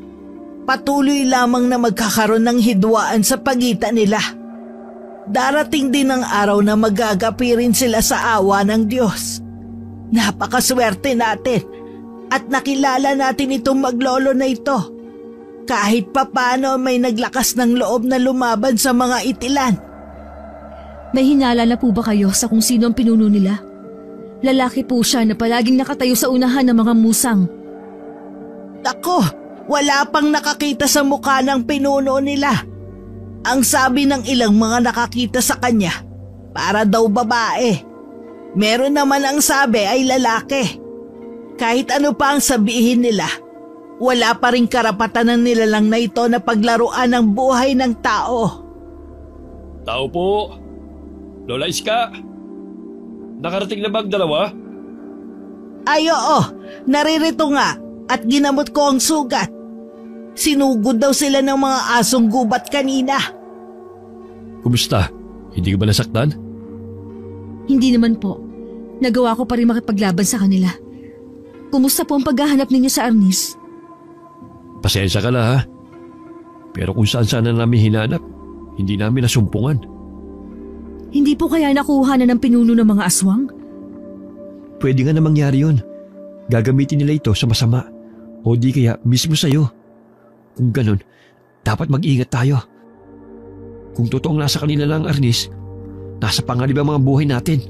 S4: patuloy lamang na magkakaroon ng hidwaan sa pagitan nila. Darating din ang araw na magagapi rin sila sa awa ng Diyos. Napakaswerte natin at nakilala natin itong maglolo na ito. Kahit papano may naglakas ng loob na lumaban sa mga itilan.
S1: May hinala na po ba kayo sa kung sino ang pinuno nila? Lalaki po siya na palaging nakatayo sa unahan ng mga musang.
S4: Ako, wala pang nakakita sa mukha ng pinuno nila. Ang sabi ng ilang mga nakakita sa kanya, para daw babae. Meron naman ang sabi ay lalaki. Kahit ano pa ang sabihin nila, wala pa rin karapatan ng nilalang na ito na paglaruan ng buhay ng tao.
S2: Tao po. Lola Iska. Nakarating na ba ang dalawa?
S4: Ay oo, naririto nga at ginamot ko ang sugat. Sinugod daw sila ng mga asong gubat kanina.
S2: Kumusta? Hindi ka ba nasaktan?
S1: Hindi naman po. Nagawa ko pa rin makipaglaban sa kanila. Kumusta po ang paghahanap ninyo sa Arnis?
S2: Pasensya ka na ha. Pero kung saan sana namin hinanap, hindi namin nasumpungan.
S1: Hindi po kaya nakuha na ng pinuno ng mga aswang?
S3: Pwede nga na mangyari yun. Gagamitin nila ito sa masama. O di kaya mismo sa'yo. Kung ganun, dapat mag-ingat tayo. Kung totoong nasa kanila lang Arnis, nasa panganib ang mga buhay natin.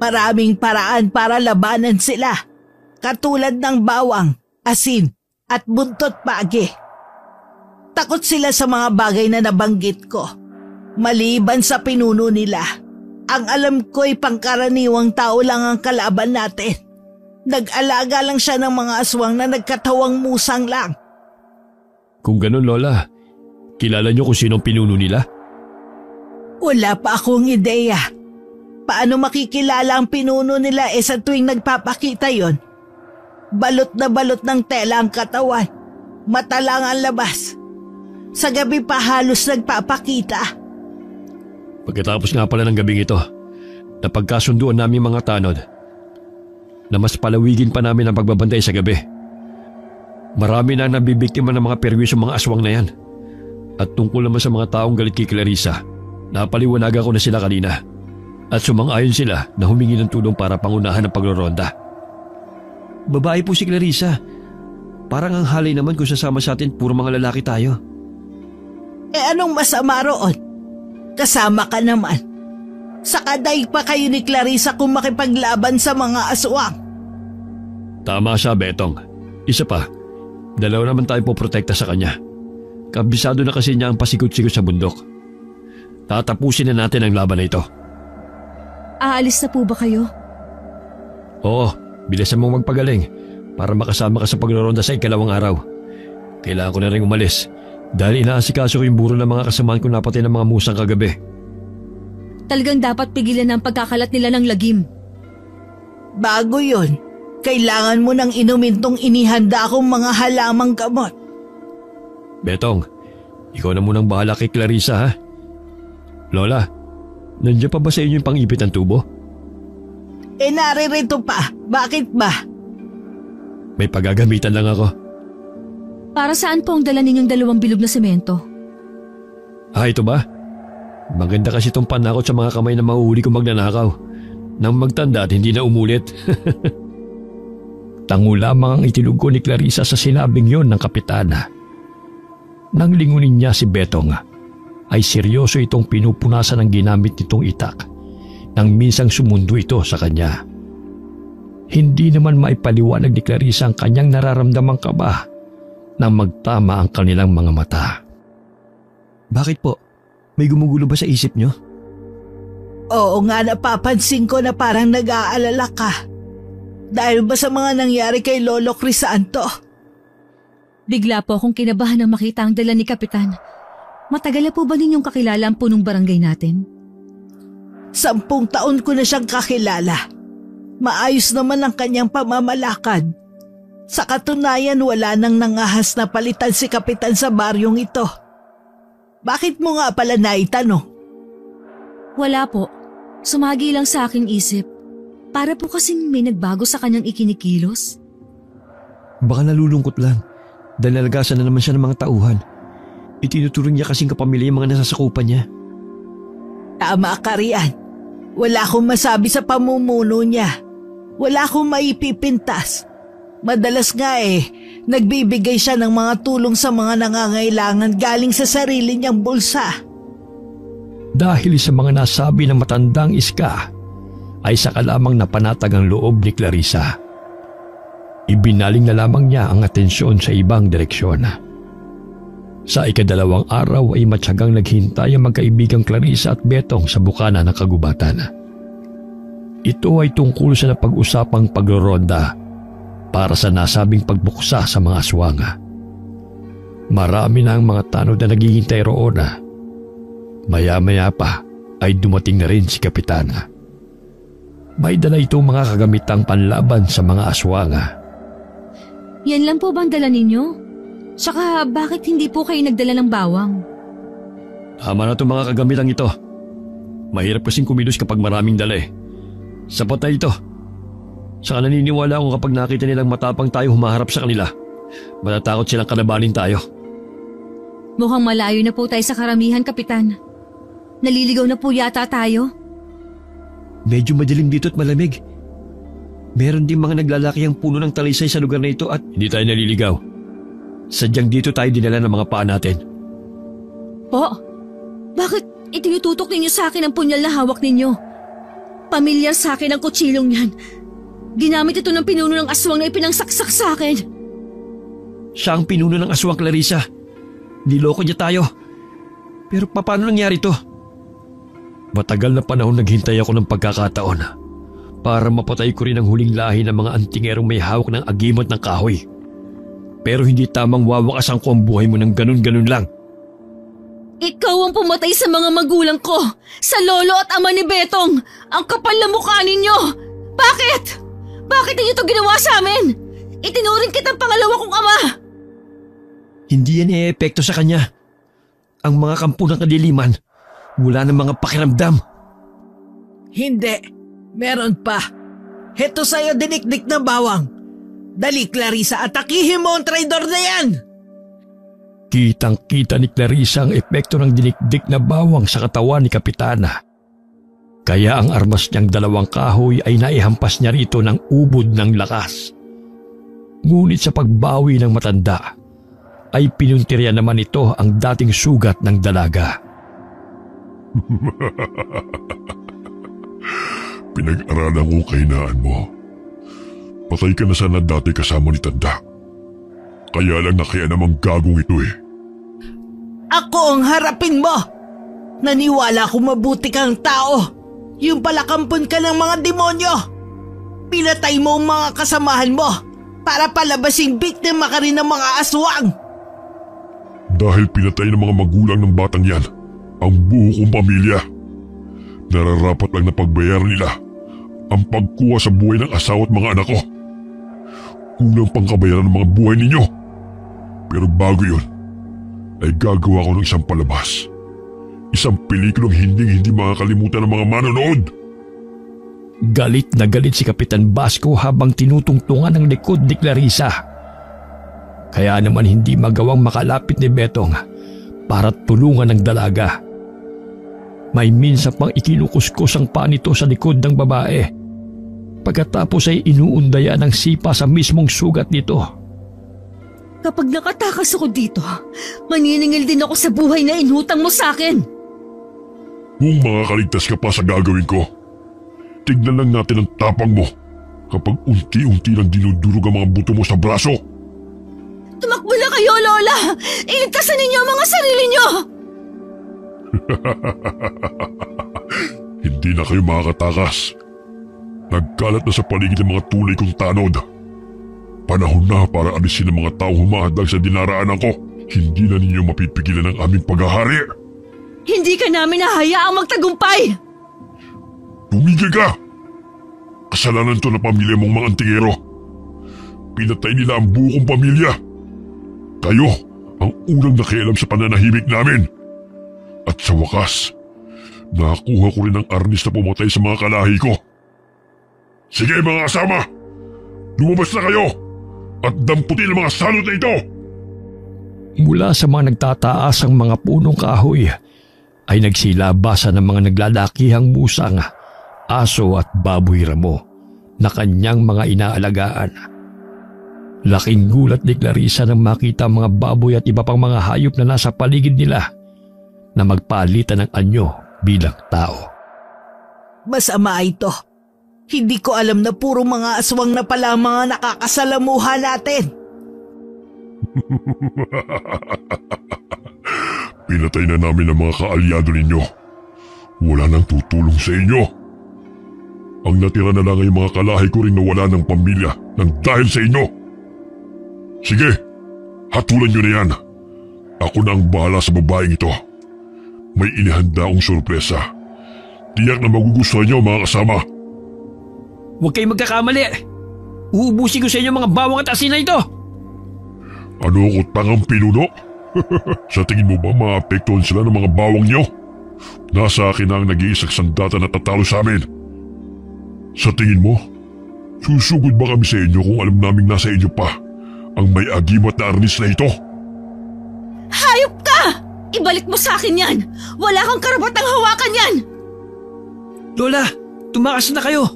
S4: Maraming paraan para labanan sila. Katulad ng bawang, asin at buntot pagi. Takot sila sa mga bagay na nabanggit ko. Maliban sa pinuno nila, ang alam ko'y pangkaraniwang tao lang ang kalaban natin. Nag-alaga lang siya ng mga aswang na nagkatawang musang lang.
S2: Kung ganun, Lola, kilala niyo kung sinong pinuno nila?
S4: Wala pa akong ideya. Paano makikilala ang pinuno nila sa tuwing nagpapakita yon? Balot na balot ng tela ang katawan. Mata lang ang labas. Sa gabi pa halos nagpapakita.
S2: Pagkatapos nga pala ng gabing ito, napagkasunduan namin mga tanod na mas palawigin pa namin ang pagbabantay sa gabi. Marami na nabibiktima ng mga perwisyo mga aswang na yan. At tungkol naman sa mga taong galit kay Clarissa, napaliwanagan ko na sila kanina. At sumang-ayon sila na humingi ng tulong para pangunahan ang pagroronda.
S3: Babae po si Clarissa. Parang ang halay naman kung sasama sa atin puro mga lalaki tayo.
S4: Anong masama roon? Kasama ka naman. Sakaday pa kayo ni Clarissa kung makipaglaban sa mga aswang.
S2: Tama siya, Betong. Isa pa, dalawa naman tayo poprotekta sa kanya. Kabisado na kasi niya ang pasikot-sikot sa bundok. Tatapusin na natin ang laban na ito.
S1: Aalis na po ba kayo?
S2: Oo, bilisan mong magpagaling para makasama ka sa pagroronda sa ikalawang araw. Kailangan ko na rin umalis dahil inaasikaso ko yung buro ng mga kasamaan ko napatay ng mga musang kagabi.
S1: Talagang dapat pigilan ang pagkakalat nila ng lagim.
S4: Bago yun, kailangan mo nang inumin tong inihanda akong mga halamang gamot.
S2: Betong, ikaw na munang bahala kay Clarissa ha? Lola, nandiyan pa ba sa inyo yung pang-ipit ng tubo?
S4: Naririto pa. Bakit ba?
S2: May pagagamitan lang ako.
S1: Para saan po ang dala ninyong 2 bilog na semento?
S2: Ito ba? Maganda kasi itong panakot sa mga kamay na mahuhuli kong magnanakaw. Nang magtanda at hindi na umulit. Tango lamang ang itinugo ni Clarissa sa sinabing yon ng kapitana. Nang lingunin niya si Betong, ay seryoso itong pinupunasan ng ginamit nitong itak nang minsang sumundo ito sa kanya. Hindi naman maipaliwanag ni Clarissa ang kanyang nararamdamang kaba nang magtama ang kanilang mga mata.
S3: Bakit po? May gumugulo ba sa isip niyo?
S4: Oo nga, napapansin ko na parang nag-aalala ka. Dahil ba sa mga nangyari kay Lolo Crisanto?
S1: Bigla po akong kinabahan nang makita ang dala ni Kapitan. Matagal na po ba ninyong kakilala ang punong barangay natin?
S4: 10 taon ko na siyang kakilala. Maayos naman ang kanyang pamamalakad. Sa katunayan, wala nang nangahas na palitan si Kapitan sa baryong ito. Bakit mo nga pala naitanong?
S1: Wala po. Sumagi lang sa aking isip. Para po kasing may nagbago sa kanyang ikinikilos.
S3: Baka nalulungkot lang dahil nalagasan na naman siya ng mga tauhan. Itinuturing niya kasing kapamilya yung mga nasasakupan niya.
S4: Tama ka riyan. Wala akong masabi sa pamumuno niya. Wala akong maipipintas. Madalas nga nagbibigay siya ng mga tulong sa mga nangangailangan galing sa sarili niyang bulsa.
S2: Dahil sa mga nasabi ng matandang iska, ay saka lamang napanatag ang loob ni Clarissa. Ibinaling na lamang niya ang atensyon sa ibang direksyon. Sa ika-2 araw ay matyagang naghintay ang magkaibigang Clarissa at Betong sa bukana ng kagubatan. Ito ay tungkol sa napag-usapang pagroronda para sa nasabing pagbuksa sa mga aswang. Marami na ang mga tanod na naghihintay roon. Maya-maya pa ay dumating na rin si Kapitana. May dala itong mga kagamitang panlaban sa mga aswang.
S1: Yan lang po bang dala ninyo? Tsaka bakit hindi po kayo nagdala ng bawang?
S2: Tama na itong mga kagamitang ito. Mahirap kasing kumilos kapag maraming dala Sapat na ito. Saka naniniwala ako kapag nakita nilang matapang tayo humaharap sa kanila. Matatakot silang kalabanin tayo.
S1: Mukhang malayo na po tayo sa karamihan, Kapitan. Naliligaw na po yata tayo.
S3: Medyo madilim dito at malamig. Meron din mga naglalaki ang puno ng talisay sa lugar na ito at
S2: hindi tayo naliligaw. Sadyang dito tayo dinala ng mga paa natin.
S1: Po, bakit itinututok ninyo sa akin ang punyal na hawak ninyo? Pamilyar sa akin ang kutsilong yan. Ginamit ito ng pinuno ng aswang na ipinangsaksak sa akin.
S3: Siya ang pinuno ng aswang, Clarissa. Niloko niya tayo. Pero paano nangyari to?
S2: Matagal na panahon naghintay ako ng pagkakataon para mapatay ko rin ang huling lahi ng mga antingerong may hawak ng agimot ng kahoy. Pero hindi tamang wawakasan ko ang buhay mo ng ganun-ganun lang.
S1: Ikaw ang pumatay sa mga magulang ko, sa lolo at ama ni Betong. Ang kapal na mukha ninyo. Bakit? Bakit ninyo ito ginawa sa amin? Itinuring kitang pangalawa kong ama.
S3: Hindi yan epekto sa kanya. Ang mga kampo ng kadiliman, wala ng mga pakiramdam.
S4: Hindi. Meron pa. Heto sa'yo dinikdik na bawang. Dali, Clarissa, atakihin mo ang traidor na yan!
S2: Kitang-kita ni Clarissa ang epekto ng dinikdik na bawang sa katawan ni Kapitana. Kaya ang armas niyang 2 kahoy ay naihampas niya rito ng ubod ng lakas. Ngunit sa pagbawi ng matanda, ay pinuntirya naman ito ang dating sugat ng dalaga.
S5: Pinag-aralan ko kahinaan mo. Patay ka na sana dati kasama ni Tanda. Kaya lang na kaya namang gagong ito
S4: Ako ang harapin mo! Naniwala akong mabuti kang tao. Yung palakampon ka ng mga demonyo. Pinatay mo ang mga kasamahan mo para palabasing biktima ka rin ng mga aswang.
S5: Dahil pinatay ng mga magulang ng batang yan ang buo kong pamilya. Nararapat lang na pagbayaran nila ang pagkuha sa buhay ng asawa at mga anak ko. Kulang pang kabayaran ng mga buhay ninyo. Pero bago yun, ay gagawa ko ng isang palabas. Isang pelikulang hindi makakalimutan ng mga manonood.
S2: Galit na galit si Kapitan Basco habang tinutungtungan ang likod ni Clarissa. Kaya naman hindi magawang makalapit ni Betong para tulungan ang dalaga. May minsan pang ikinukuskus ang paa nito sa likod ng babae. Pagkatapos ay inuundaya ng sipa sa mismong sugat nito.
S1: Kapag nakatakas ako dito, maniningil din ako sa buhay na inutang mo sa akin.
S5: Kung makakaligtas ka pa sa gagawin ko, tignan lang natin ang tapang mo kapag unti-unti lang dinudurog ang mga buto mo sa braso.
S1: Tumakbo na kayo, Lola! Iligtasan ninyo ang mga sarili nyo!
S5: Hindi na kayo makakatakas. Nagkalat na sa paligid ng mga tulay kong tanod. Panahon na para alisin ang mga taong humahadlang sa dinaraanan ko. Hindi na ninyo mapipigilan ang aming paghahari.
S1: Hindi ka namin hahayaang magtagumpay!
S5: Tumigil ka! Kasalanan to ng pamilya mong mga antingero. Pinatay nila ang buo kong pamilya. Kayo ang unang nakialam sa pananahimik namin. At sa wakas, nakakuha ko rin ang arnis na pumatay sa mga kalahi ko. Sige mga kasama, lumabas na kayo at damputin ang mga salot na ito!
S2: Mula sa mga nagtataas ang mga punong kahoy ay nagsilabasan ng mga naglalakihang musang, aso at baboy ramo na kanyang mga inaalagaan. Laking gulat ni Clarissa nang makita ang mga baboy at iba pang mga hayop na nasa paligid nila na magpalitan ng anyo bilang tao.
S4: Masama ito. Hindi ko alam na puro mga aswang na pala ang mga nakakasalamuha natin.
S5: Pinatay na namin ang mga kaalyado ninyo. Wala nang tutulong sa inyo. Ang natira na lang ay mga kalahi ko rin nawala ng pamilya nang dahil sa inyo. Sige, hatulan nyo na yan. Ako na ang bahala sa babaeng ito. May inihanda akong sorpresa. Tiyak na magugustuhan niyo mga kasama.
S3: Huwag kayong magkakamali. Uubusin ko sa inyo mga bawang at asin na ito.
S5: Ano ko tangang pinuno? Sa tingin mo ba maapektuhan sila ng mga bawang niyo? Nasa akin na ang nag-iisang sandata na tatalo sa amin. Sa tingin mo, susugod ba kami sa inyo kung alam naming nasa inyo pa ang may agimat na arnis na ito?
S1: Hayop ka! Ibalik mo sa akin yan! Wala kang karapatang hawakan yan!
S3: Lola, tumakas na kayo.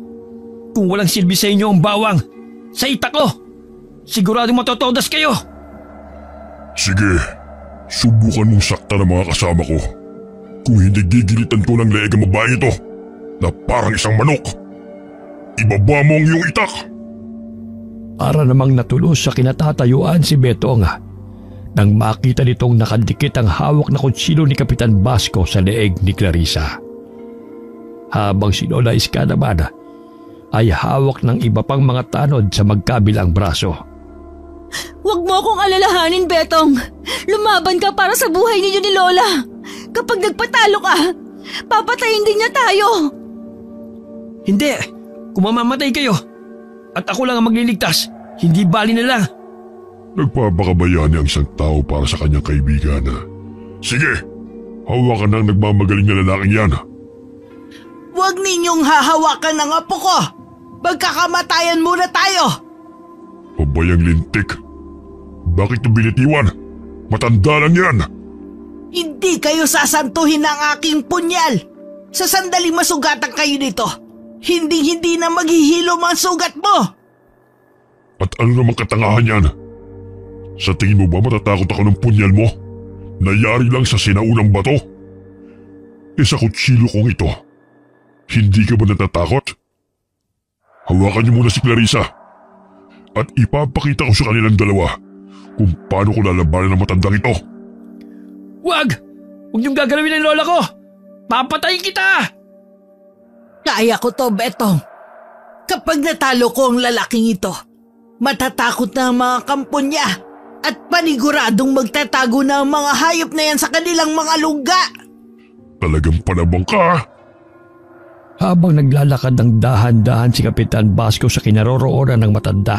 S3: Kung walang silbi sa inyo ang bawang, sa itak ko, siguradong matotodas kayo.
S5: Sige, subukan mong saktan ang mga kasama ko. Kung hindi gigilitan ko ng leeg ang babae ito na parang isang manok. Ibaba mo ang iyong itak.
S2: Para namang natulos sa kinatatayuan si Betong nang makita nitong nakadikit ang hawak na kutsilo ni Kapitan Basco sa leeg ni Clarissa. Habang si Lola Iska naman ay hawak ng iba pang mga tanod sa magkabilang braso.
S1: Huwag mo akong alalahanin, Betong. Lumaban ka para sa buhay ninyo ni Lola. Kapag nagpatalo ka, papatayin din niya tayo.
S3: Hindi, kung mamamatay kayo at ako lang ang magliligtas, hindi bali na lang.
S5: Nagpapakabayani ang isang tao para sa kanyang kaibigan. Sige, hawakan na ang nagmamagaling na lalaking yan.
S4: Huwag ninyong hahawakan ng apo ko. Magkakamatayan muna tayo.
S5: Pabayang lintik. Bakit ito binitiwan? Matanda lang yan.
S4: Hindi kayo sasantuhin ng aking punyal. Sa sandaling masugatan kayo nito, hindi na maghihilom ang sugat mo.
S5: At ano namang katangahan yan? Sa tingin mo ba matatakot ako ng punyal mo? Nayari lang sa sinaunang bato? Sa kutsilo kong ito, hindi ka ba natatakot? Hawakan niyo muna si Clarissa at ipapakita ko sa kanilang dalawa kung paano ko lalabanan ng matandang ito.
S3: Huwag! Huwag niyong gagalawin ang lola ko! Papatayin kita!
S4: Kaya ko to, Betong. Kapag natalo ko ang lalaking ito, matatakot na ang mga kampo niya at paniguradong magtatago na ang mga hayop na yan sa kanilang mga lungga.
S5: Talagang panabang ka.
S2: Habang naglalakad ng dahan-dahan si Kapitan Basco sa kinaroroonan ng matanda,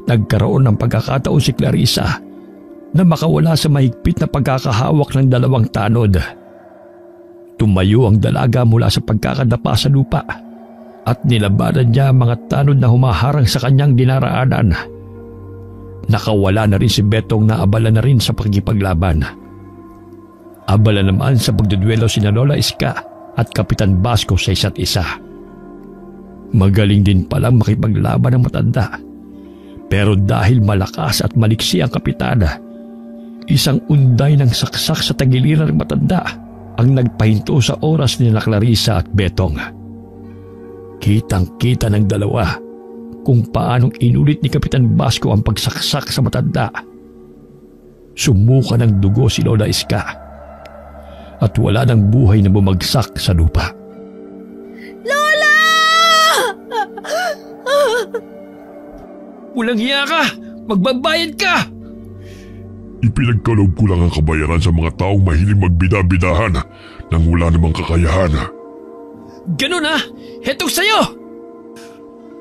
S2: nagkaroon ng pagkakataon si Clarissa na makawala sa mahigpit na pagkakahawak ng dalawang tanod. Tumayo ang dalaga mula sa pagkakadapa sa lupa at nilabanan niya ang mga tanod na humaharang sa kanyang dinaraanan. Nakawala na rin si Betong na abala na rin sa pakikipaglaban. Abala naman sa pagdudwelo sina Lola Iska at Kapitan Basco sa isa't isa. Magaling din palang makipaglaban ng matanda. Pero dahil malakas at maliksi ang kapitana, isang unday ng saksak sa tagiliran ng matanda ang nagpahinto sa oras ni Clarissa at Betong. Kitang-kita ng dalawa kung paanong inulit ni Kapitan Basco ang pagsaksak sa matanda. Sumuka ng dugo si Lola Iska at wala ng buhay na bumagsak sa lupa.
S1: Lola!
S3: Walang hiya ka! Magbabayad ka!
S5: Ipinagkaloob ko lang ang kabayaran sa mga taong mahiling magbida-bidahan nang wala namang kakayahan.
S3: Ganun ha! Hetong sa'yo!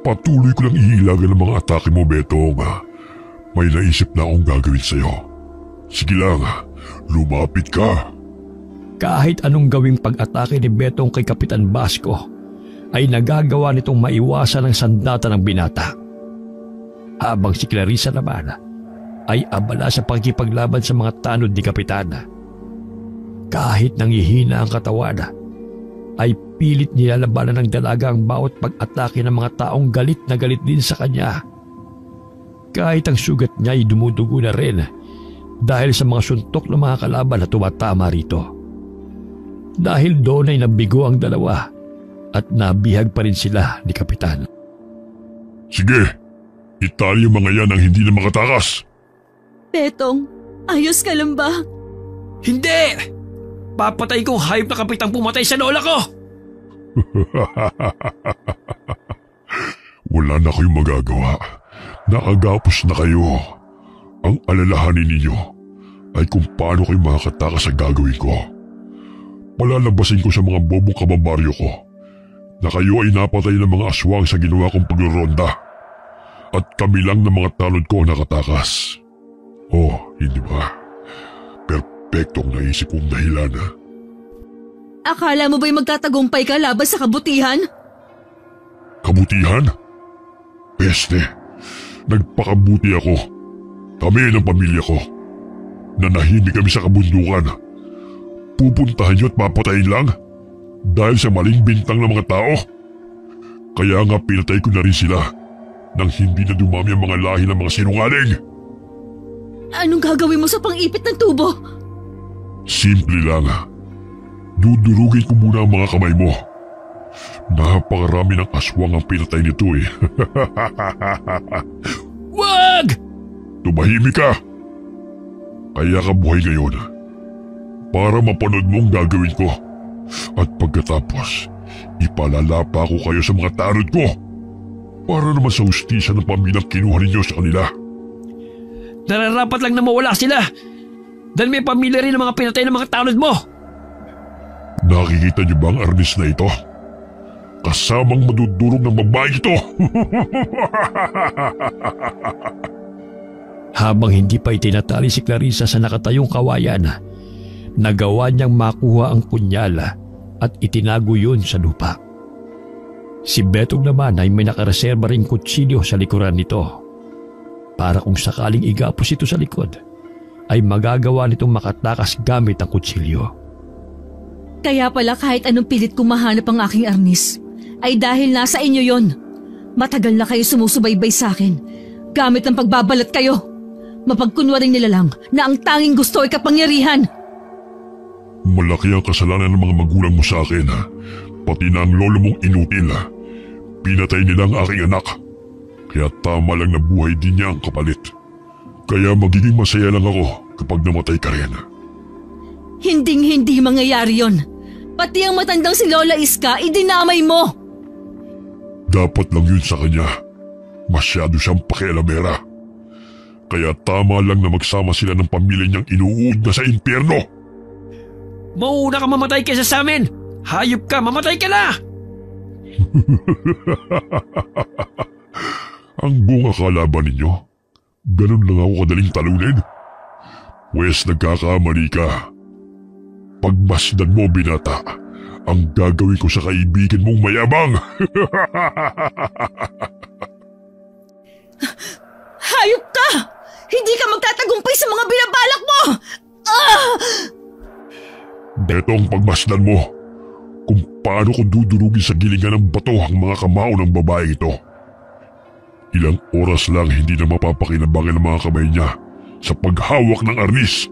S5: Patuloy ko lang iilagan ang mga atake mo, Betong. May naisip na akong gagawin sa'yo. Sige lang, lumapit ka.
S2: Kahit anong gawing pag-atake ni Betong kay Kapitan Basco, ay nagagawa nitong maiwasan ang sandata ng binata. Habang si Clarissa naman ay abala sa pagkipaglaban sa mga tanod ni Kapitana. Kahit nangihina ang katawan, ay pilit nilalabanan ng dalaga ang bawat pag-atake ng mga taong galit na galit din sa kanya. Kahit ang sugat niya ay dumudugo na rin dahil sa mga suntok ng mga kalaban na tumatama rito. Dahil doon ay nabigo ang dalawa at nabihag pa rin sila ni Kapitan.
S5: Sige, itali yung mga yan ang hindi na makatakas.
S1: Betong, ayos ka lang ba?
S3: Hindi! Papatayin kong hayop na kapitang pumatay sa lola ko!
S5: Wala na kayong magagawa. Nakagapos na kayo. Ang alalahanin ninyo ay kung paano kayo makakatakas sa gagawin ko. Palalabasin ko sa mga bobong kababaryo ko na kayo ay napatay ng mga aswang sa ginawa kong pagroronda at kami lang ng mga tanod ko nakatakas. Oh, hindi ba? Perpektong naisip kong dahilan.
S1: Akala mo ba'y magtatagumpay ka laban sa kabutihan?
S5: Kabutihan? Peste. Nagpakabuti ako. Kami ng pamilya ko. Nanahimik kami sa kabundukan. Pupuntahan niyo at papatayin lang? Dahil sa maling bintang ng mga tao? Kaya nga pinatay ko na rin sila nang hindi na dumami ang mga lahi ng mga sinungaling.
S1: Anong gagawin mo sa pang-ipit ng tubo?
S5: Simple lang. Dudurugin ko muna ang mga kamay mo. Napakarami ng aswang ang pinatay nito eh.
S3: Wag!
S5: Tumahimik ka! Kaya ka buhay ngayon para mapanood mo ang gagawin ko. At pagkatapos, ipalalapa ko kayo sa mga tanod ko para naman sa hustisya ng pamilyang kinuha ninyo sa kanila.
S3: Nararapat lang na mawala sila dahil may pamilya rin ng mga pinatay ng mga tanod mo.
S5: Nakikita niyo ba ang arnis na ito? Kasamang madudurog ng babae ito.
S2: Habang hindi pa itinatali si Clarissa sa nakatayong kawayan, nagawa niyang makuha ang punyal at itinago yun sa lupa. Si Betong naman ay may nakareserba ring kutsilyo sa likuran nito para kung sakaling igapos ito sa likod ay magagawa nitong makatakas gamit ang kutsilyo.
S1: Kaya pala kahit anong pilit kong mahanap ang aking arnis, ay dahil nasa inyo yon. Matagal na kayo sumusubaybay sa akin. Gamit ang pagbabalat kayo. Mapagkunwaring nila lang na ang tanging gusto ay kapangyarihan.
S5: Malaki ang kasalanan ng mga magulang mo sa akin. Pati na ang lolo mong inutil. Pinatay nila ang aking anak. Kaya tama lang na buhay din niya ang kapalit. Kaya magiging masaya lang ako kapag namatay ka rin.
S1: Hinding-hindi mangyayari yon.
S6: Pati ang matandang si Lola Iska, idinamay mo!
S5: Dapat lang yun sa kanya. Masyado siyang pakialamera. Kaya tama lang na magsama sila ng pamilya niyang inuud na sa impyerno.
S3: Mauuna ka mamatay kaysa sa amin! Hayop ka, mamatay ka na!
S5: Ang bunga kalaban ninyo? Ganun lang ako kadaling talunin? Wes, nagkakamali ka. Pagmasdan mo, binata, ang gagawin ko sa kaibigan mong mayabang.
S6: Hayop ka! Hindi ka magtatagumpay sa mga binabalak mo!
S5: Betong, pagmasdan mo kung paano ko dudurugin sa gilingan ng bato ang mga kamao ng babae ito. Ilang oras lang hindi na mapapakinabangan ang mga kamay niya sa paghawak ng arnis.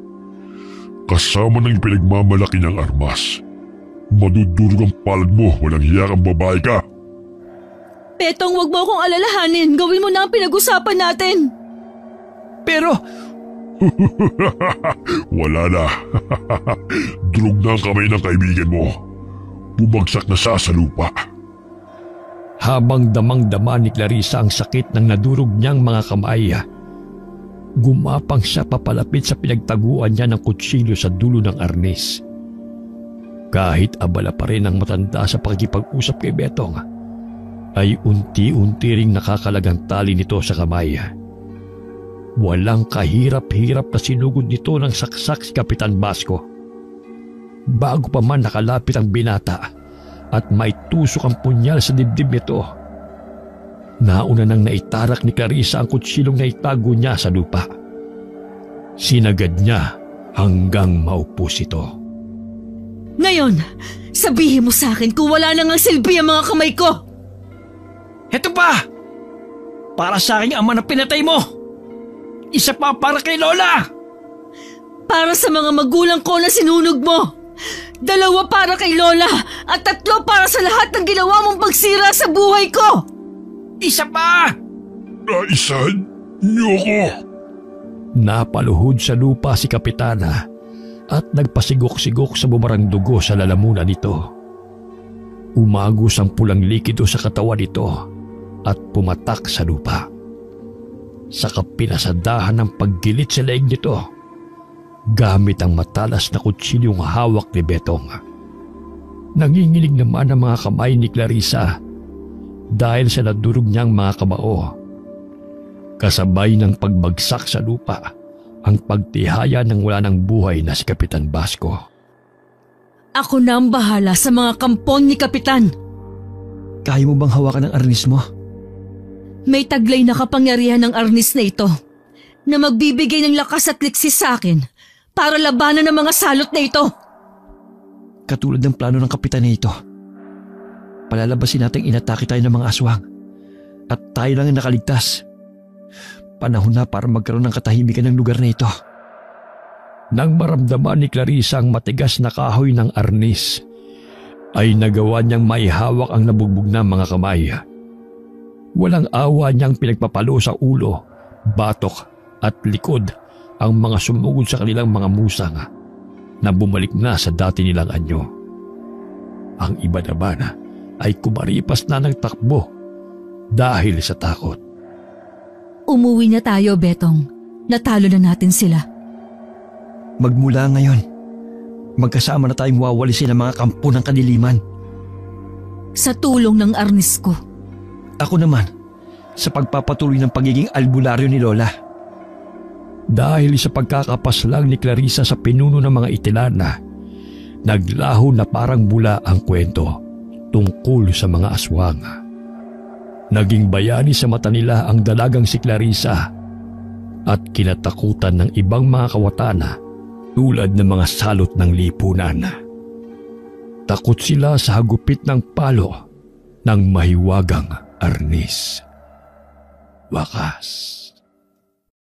S5: Kasama ng pinagmamalaki niyang armas. Madudurog ang palad mo, walang hiya kang babae ka.
S6: Betong, wag mo akong alalahanin. Gawin mo na ang pinag-usapan natin.
S3: Pero,
S5: wala na. Durog na ang kamay ng kaibigan mo. Bumagsak na siya sa lupa.
S2: Habang damang-dama ni Clarissa ang sakit ng nadurog niyang mga kamay, gumapang siya papalapit sa pinagtaguan niya ng kutsilyo sa dulo ng arnis. Kahit abala pa rin ang matanda sa pakikipag-usap kay Betong, ay unti-unti ring nakakalagang tali nito sa kamay. Walang kahirap-hirap na sinugod nito ng saksak si Kapitan Basco. Bago pa man nakalapit ang binata at may tusok ang punyal sa dibdib nito, nauna nang naitarak ni Clarissa ang kutsilong naitago niya sa lupa. Sinagad niya hanggang maupos ito.
S6: Ngayon, sabihin mo sa akin kung wala nang ang silbi ang mga kamay ko.
S3: heto pa! Para sa aking ama na pinatay mo! Isa pa para kay Lola!
S6: Para sa mga magulang ko na sinunog mo. 2 para kay Lola at 3 para sa lahat ng ginawa mong pagsira sa buhay ko.
S3: Isa pa!
S5: Naisan niyo ko.
S2: Napaluhod sa lupa si Kapitana at nagpasigok-sigok sa bumarang dugo sa lalamunan nito. Umagos ang pulang likido sa katawan nito at pumatak sa lupa. Saka pinasadahan ng paggilit sa leeg nito gamit ang matalas na kutsilyong hawak ni Betong. Nanginginig naman ang mga kamay ni Clarissa dahil sa nadurog niyang mga kamao. Kasabay ng pagbagsak sa lupa ang pagtihaya ng wala ng buhay na si Kapitan Basco.
S6: Ako na ang bahala sa mga kampon ni Kapitan.
S3: Kaya mo bang hawakan ang arnis mo?
S6: May taglay na kapangyarihan ng arnis na ito na magbibigay ng lakas at liksis sa akin para labanan ng mga salot na ito.
S3: Katulad ng plano ng kapitan na ito. Palalabasin nating inatake tayo ng mga aswang at tayo lang ang nakaligtas. Panahon na para magkaroon ng katahimikan ng lugar na ito.
S2: Nang maramdaman ni Clarissa ang matigas na kahoy ng arnis, ay nagawa niyang maihawak ang nabugbog na mga kamay. Walang awa niyang pinagpapalo sa ulo, batok at likod ang mga sumugod sa kanilang mga musang na bumalik na sa dati nilang anyo. Ang iba naman ay kumaripas na ng takbo dahil sa takot.
S6: Umuwi na tayo, Betong. Natalo na natin sila.
S3: Magmula ngayon, magkasama na tayong wawalisin ang mga kampo ng kadiliman.
S6: Sa tulong ng arnis ko.
S3: Ako naman, sa pagpapatuloy ng pagiging albularyo ni Lola.
S2: Dahil sa pagkakapaslang ni Clarissa sa pinuno ng mga itilana, naglaho na parang bula ang kwento tungkol sa mga aswang. Naging bayani sa mata nila ang dalagang si Clarissa at kinatakutan ng ibang mga kawatana tulad ng mga salot ng lipunan. Takot sila sa hagupit ng palo ng mahiwagang arnis. Wakas.